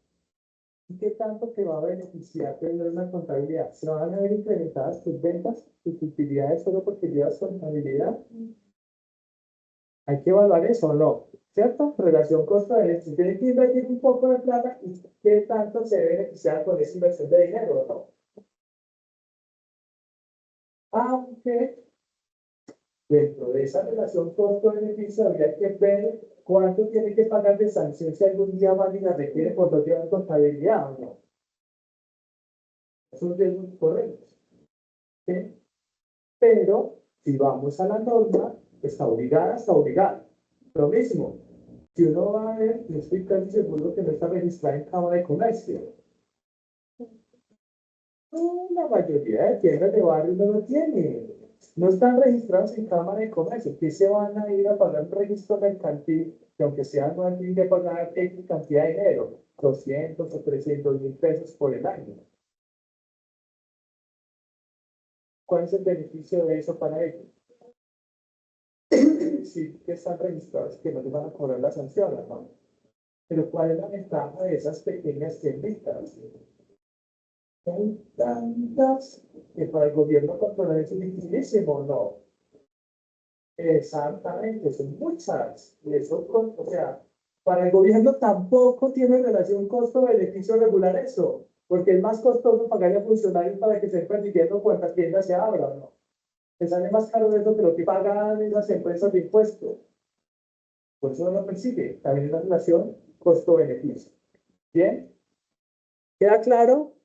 ¿Y qué tanto te va a beneficiar tener una contabilidad? ¿Se van a ver incrementadas tus ventas, tus utilidades solo porque llevas contabilidad? Hay que evaluar eso o no, ¿cierto? Relación costo-beneficio. Tienes que invertir un poco de plata y qué tanto se beneficiar con esa inversión de dinero o no. Aunque dentro de esa relación costo-beneficio habría que ver cuánto tiene que pagar de sanción si algún día Máquina requiere por no llevar contabilidad o no. Esos riesgos correctos. ¿Sí? Pero si vamos a la norma, está obligada, está obligada. Lo mismo, si uno va a ver, yo estoy casi seguro que no está registrada en Cámara de Comercio. La mayoría de tiendas de barrio no lo tienen. No están registrados en Cámara de Comercio. ¿Qué se van a ir a pagar un registro mercantil? Que aunque sea no tienen que pagar X cantidad de dinero, 200 o 300.000 pesos por el año. ¿Cuál es el beneficio de eso para ellos? Sí, que están registrados, que no les van a cobrar las sanciones, ¿no? Pero ¿cuál es la ventaja de esas pequeñas tienditas? Son tantas que para el gobierno controlar eso es dificilísimo, ¿no? Exactamente, son muchas. Y eso, o sea, para el gobierno tampoco tiene relación costo-beneficio regular eso, porque es más costoso pagarle a funcionarios para que estén persiguiendo cuántas tiendas se abran, ¿no? Le sale más caro eso que lo que pagan las empresas de impuestos. Por eso no lo persigue. También es la relación costo-beneficio. ¿Bien? ¿Queda claro?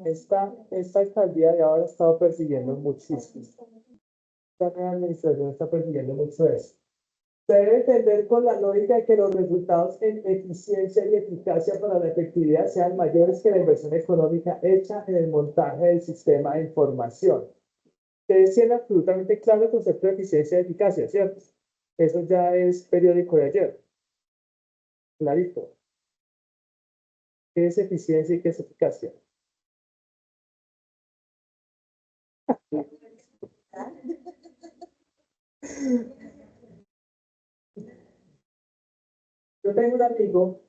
Esta alcaldía de ahora ha estado persiguiendo muchísimo. Esta nueva administración está persiguiendo mucho eso. Se debe entender con la lógica de que los resultados en eficiencia y eficacia para la efectividad sean mayores que la inversión económica hecha en el montaje del sistema de información. Ustedes tienen absolutamente claro el concepto de eficiencia y eficacia, ¿cierto? Eso ya es periódico de ayer. Clarito. ¿Qué es eficiencia y qué es eficacia? Yo tengo un amigo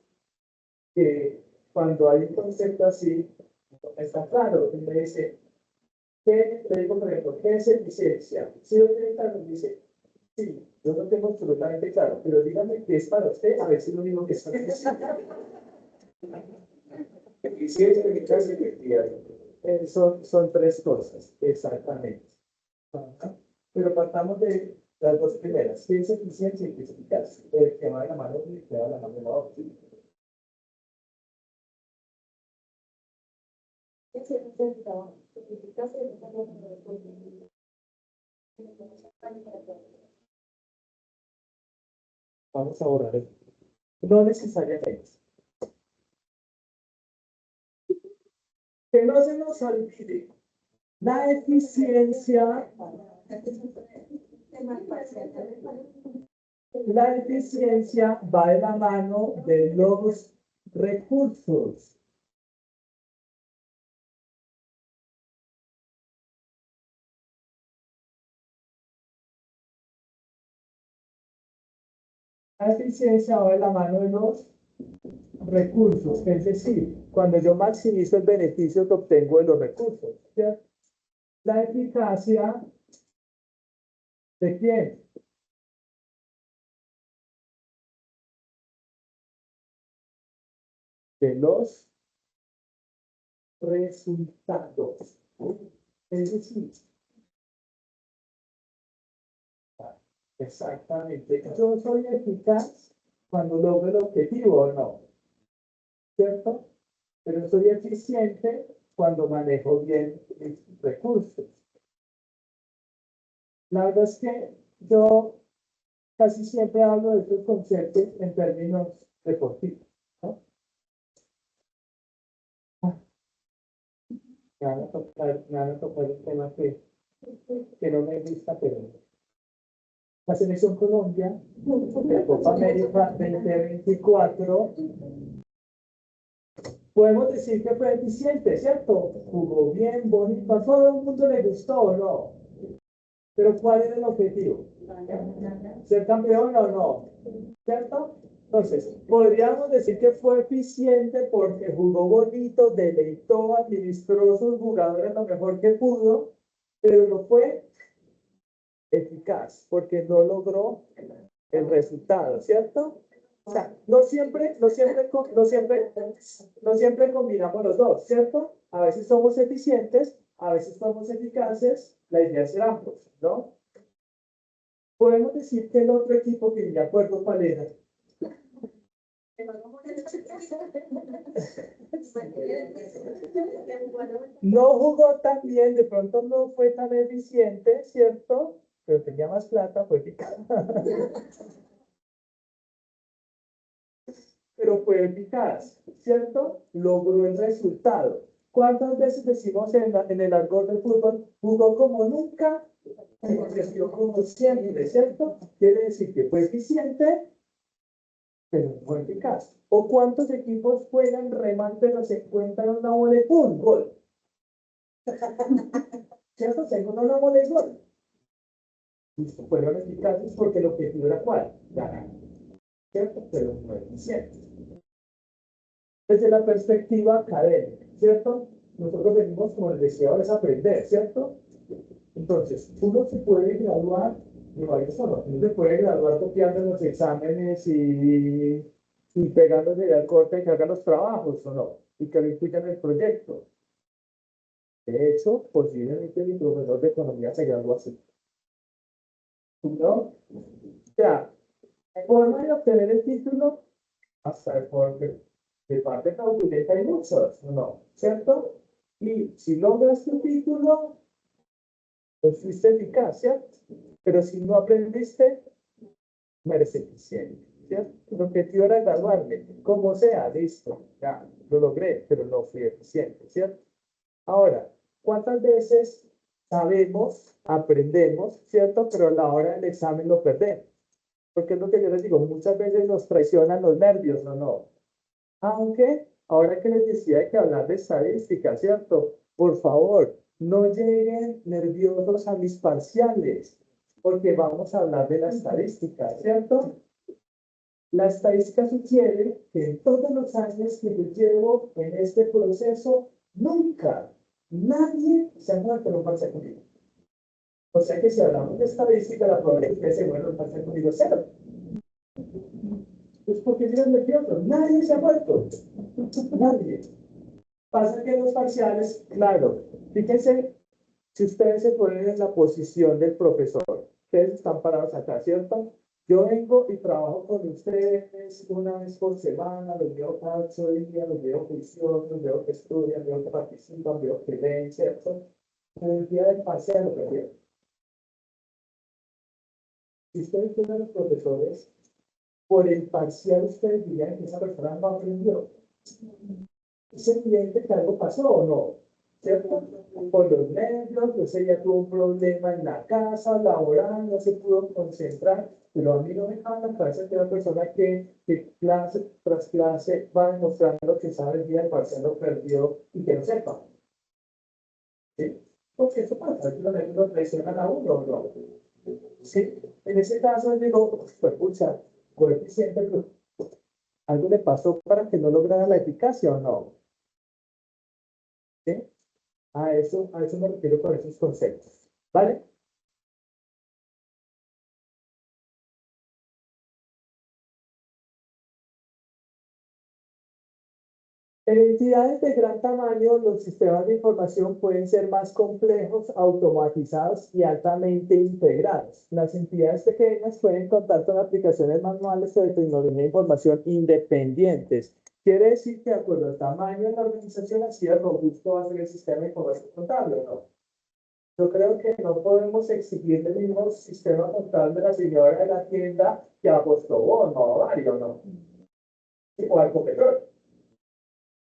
que cuando hay un concepto así, no está claro, y me dice, ¿qué? Le digo, por ejemplo, ¿qué es eficiencia? Si lo tiene claro, me dice, sí, yo lo tengo absolutamente claro, pero dígame qué es para usted, a ver si lo digo que es para usted. Eficiencia, eficacia y efectividad. Son tres cosas, exactamente. Ajá. Pero partamos de las dos primeras, ¿qué es eficiencia y qué es eficacia? El que va de la mano y el que va de la mano de la otra. Vamos a borrar esto. No necesariamente. Que no se nos olvide, la eficiencia, la eficiencia va de la mano de los recursos. La eficiencia va de la mano de los recursos, es decir, cuando yo maximizo el beneficio que obtengo de los recursos, ¿cierto? La eficacia ¿de quién? De los resultados. Es decir, exactamente, yo soy eficaz cuando logro el objetivo o no, ¿cierto? Pero soy eficiente cuando manejo bien mis recursos. La verdad es que yo casi siempre hablo de estos conceptos en términos deportivos, ¿no? Me van a tocar un tema que no me gusta, pero la selección Colombia, la Copa América 2024, podemos decir que fue eficiente, ¿cierto? Jugó bien, bonito, a todo el mundo le gustó, ¿no? Pero ¿cuál era el objetivo? ¿Ser campeón o no? ¿Cierto? Entonces, podríamos decir que fue eficiente porque jugó bonito, deleitó, administró sus jugadores lo mejor que pudo, pero no fue eficaz porque no logró el resultado, ¿cierto? O sea, no siempre combinamos los dos, ¿cierto? A veces somos eficientes, a veces somos eficaces, la idea es ser ambos, ¿no? Podemos decir que el otro equipo que de acuerdo cuál era. No jugó tan bien, de pronto no fue tan eficiente, ¿cierto? Pero tenía más plata, fue eficaz. Pero fue eficaz, ¿cierto? Logró el resultado. ¿Cuántas veces decimos en el argot del fútbol, jugó como nunca, ejerció como siempre, ¿cierto? Quiere decir que fue eficiente, pero no fue eficaz. ¿O cuántos equipos juegan remate, pero se encuentran una bola de fútbol? ¿Cierto? Se encuentra una bola de gol. Listo, fueron eficaces porque el objetivo era cuál, ganar, ¿cierto? Pero no eficiente. Desde la perspectiva académica, ¿cierto? Nosotros venimos como el deseo es aprender, ¿cierto? Entonces, uno se puede graduar de varias formas. Uno se puede graduar copiando los exámenes y pegándose al corte que haga los trabajos, ¿o no? Y que lo incluyan en el proyecto. De hecho, posiblemente mi profesor de economía se graduó así. ¿No? O sea, forma de obtener el título, hasta de parte fraudulenta hay muchos, ¿no? ¿Cierto? Y si logras tu título, pues fuiste eficaz, ¿cierto? Pero si no aprendiste, no eres eficiente, ¿cierto? El objetivo era graduarme, como sea, listo, ya, lo logré, pero no fui eficiente, ¿cierto? Ahora, ¿cuántas veces sabemos, aprendemos, ¿cierto? Pero a la hora del examen lo perdemos. Porque es lo que yo les digo, muchas veces nos traicionan los nervios, ¿o no? Aunque, ahora que les decía que hablar de estadística, ¿cierto? Por favor, no lleguen nerviosos a mis parciales, porque vamos a hablar de la estadística, ¿cierto? La estadística sugiere que en todos los años que yo llevo en este proceso, nunca nadie se ha muerto en un parcial conmigo. O sea que si hablamos de estadística, la probabilidad de que se muera en un parcial conmigo es cero. Pues porque llegan nerviosos, nadie se ha muerto. Nadie. Pasa que en los parciales, claro, fíjense, si ustedes se ponen en la posición del profesor, ustedes están parados acá, ¿cierto? Yo vengo y trabajo con ustedes una vez por semana, los veo cada 8 días, los veo juiciosos, los veo que estudian, los veo que participan, los veo que leen, ¿cierto? Pero el día del parcial lo perdieron. Si ustedes fueran los profesores, por el parcial ustedes dirían que esa persona no aprendió. Es evidente que algo pasó o no, ¿cierto? Por los nervios, ese ya tuvo un problema en la casa, laboral, no se pudo concentrar, pero a mí no me cabe en la cabeza que una persona que clase tras clase va demostrando que sabe el día del parcial lo perdió y que no sepa. ¿Sí? Porque eso pasa, que los nervios lo traicionan a uno, ¿no? Sí, en ese caso digo, pues pucha, coeficiente, ¿algo le pasó para que no lograra la eficacia o no? ¿Sí? A eso me refiero con esos conceptos. ¿Vale? En entidades de gran tamaño, los sistemas de información pueden ser más complejos, automatizados y altamente integrados. Las entidades pequeñas pueden contar con aplicaciones manuales o de tecnología de información independientes. Quiere decir que de acuerdo al tamaño de la organización, así de robusto va a ser el sistema de información contable, ¿o no? Yo creo que no podemos exigir el mismo sistema contable de la señora de la tienda que apostó bono o varios, ¿no? O algo peor.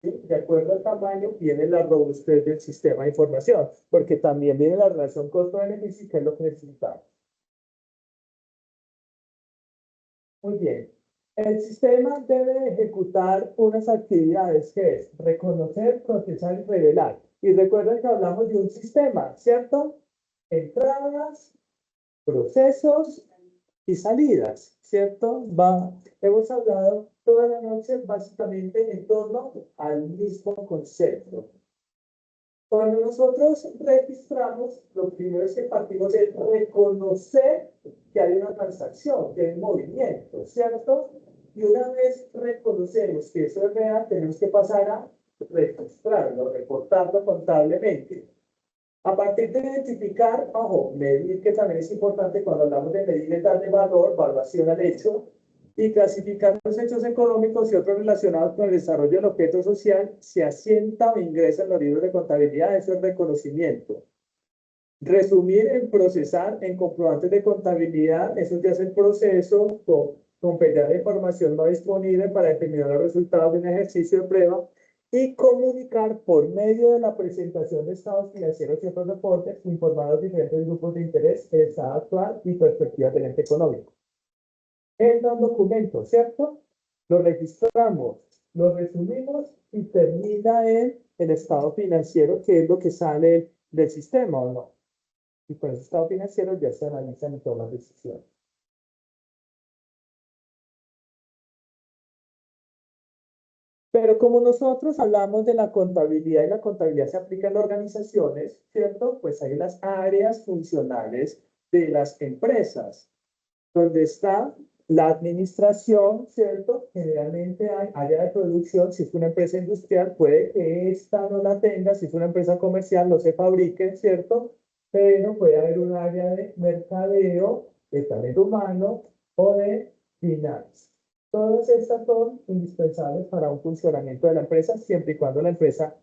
¿Sí? De acuerdo al tamaño viene la robustez del sistema de información, porque también viene la relación costo-beneficio, que es lo que necesitamos. Muy bien. El sistema debe ejecutar unas actividades que es reconocer, procesar y revelar. Y recuerden que hablamos de un sistema, ¿cierto? Entradas, procesos y salidas, ¿cierto? Hemos hablado toda la noche básicamente en torno al mismo concepto. Cuando nosotros registramos, lo primero es que partimos de reconocer que hay una transacción, que hay un movimiento, ¿cierto? Y una vez reconocemos que eso es real, tenemos que pasar a registrarlo, reportarlo contablemente. A partir de identificar, ojo, medir, que también es importante cuando hablamos de medir, es darle valor, valuación al hecho, y clasificar los hechos económicos y otros relacionados con el desarrollo del objeto social, se asienta o ingresa en los libros de contabilidad, eso es reconocimiento. Resumir en procesar en comprobantes de contabilidad, eso ya es el proceso con la información no disponible para determinar los resultados de un ejercicio de prueba y comunicar por medio de la presentación de estados financieros y otros reportes, informar a los diferentes grupos de interés, el estado actual y perspectivas del ente económico. Entra un documento, ¿cierto? Lo registramos, lo resumimos y termina en el estado financiero, que es lo que sale del sistema, ¿o no? Y con ese estado financiero ya se analizan y toman decisiones. Pero como nosotros hablamos de la contabilidad y la contabilidad se aplica en organizaciones, ¿cierto? Pues hay las áreas funcionales de las empresas, donde está la administración, ¿cierto? Generalmente hay área de producción, si es una empresa industrial, puede que esta no la tenga, si es una empresa comercial no se fabrique, ¿cierto? Pero puede haber un área de mercadeo, de talento humano o de finanzas. Todas estas son indispensables para un funcionamiento de la empresa, siempre y cuando la empresa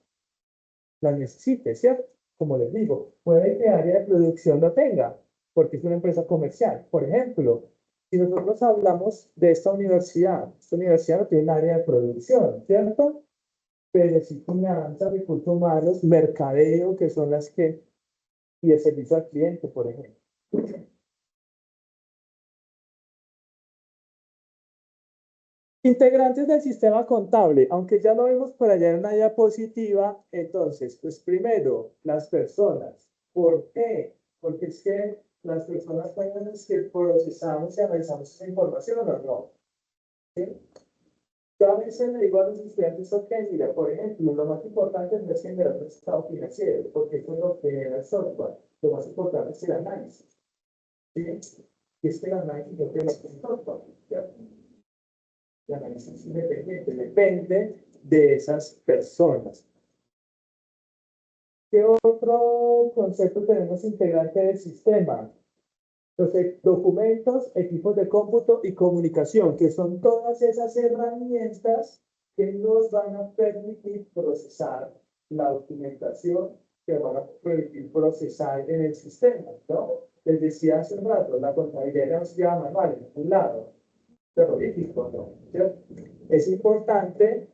las necesite, ¿cierto? Como les digo, puede que área de producción no tenga, porque es una empresa comercial. Por ejemplo, si nosotros hablamos de esta universidad no tiene un área de producción, ¿cierto? Pero sí finanzas, recursos humanos, mercadeo, que son las que, y el servicio al cliente, por ejemplo. Integrantes del sistema contable, aunque ya lo vimos por allá en una diapositiva, entonces, pues primero, las personas. ¿Por qué? Porque es que las personas son las que procesamos y analizamos esa información, ¿o no? ¿Sí? Yo a veces le digo a los estudiantes, ok, mira, por ejemplo, lo más importante no es generar un estado financiero, porque eso es lo que genera el software. Lo más importante es el análisis. ¿Sí? Y es que el análisis lo que es el software. ¿Ya? El análisis independiente depende de esas personas. ¿Qué otro concepto tenemos integrante del sistema? Los documentos, equipos de cómputo y comunicación, que son todas esas herramientas que nos van a permitir procesar la documentación, que van a permitir procesar en el sistema, ¿no? Les decía hace un rato, la contabilidad no se llama manual en ningún lado, terrorífico, ¿no? ¿Cierto? Es importante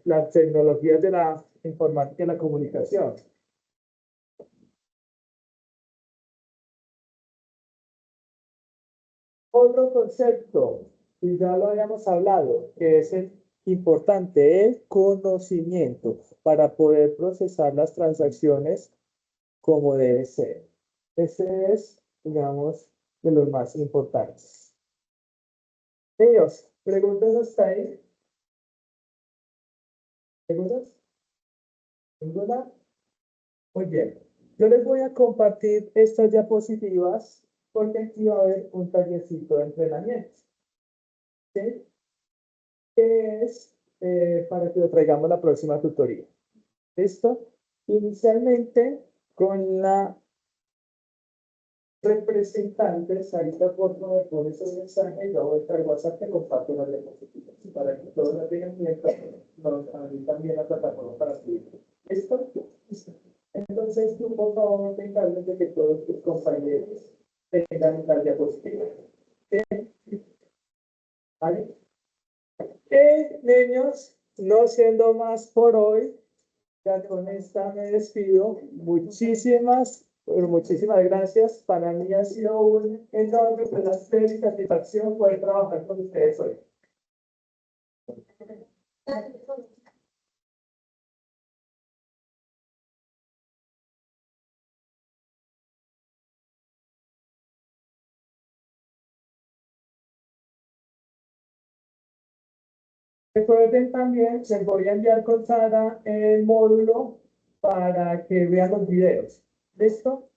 las tecnologías de la informática y la comunicación. Otro concepto, y ya lo habíamos hablado, que es el importante, el conocimiento para poder procesar las transacciones como debe ser. Ese es, digamos, de los más importantes. Niños, ¿preguntas hasta ahí? ¿Preguntas? ¿Ninguna? Muy bien. Yo les voy a compartir estas diapositivas porque aquí va a haber un tallercito de entrenamiento, ¿sí? Que es para que lo traigamos la próxima tutoría. ¿Listo? Inicialmente con la representantes, ahorita por favor pones un mensaje, yo voy a estar WhatsApp, te comparto las diapositivas para que todos las tengan mientras nos abrir también la plataforma para subir. ¿Listo? Listo. Entonces tú por favor te encargas de que todos tus compañeros tengan las diapositivas. ¿Vale? Niños, no siendo más por hoy, ya con esta me despido. Muchísimas gracias. Para mí ha sido un enorme placer y satisfacción poder trabajar con ustedes hoy. Recuerden también, les voy a enviar con Sara el módulo para que vean los videos. ¿Listo?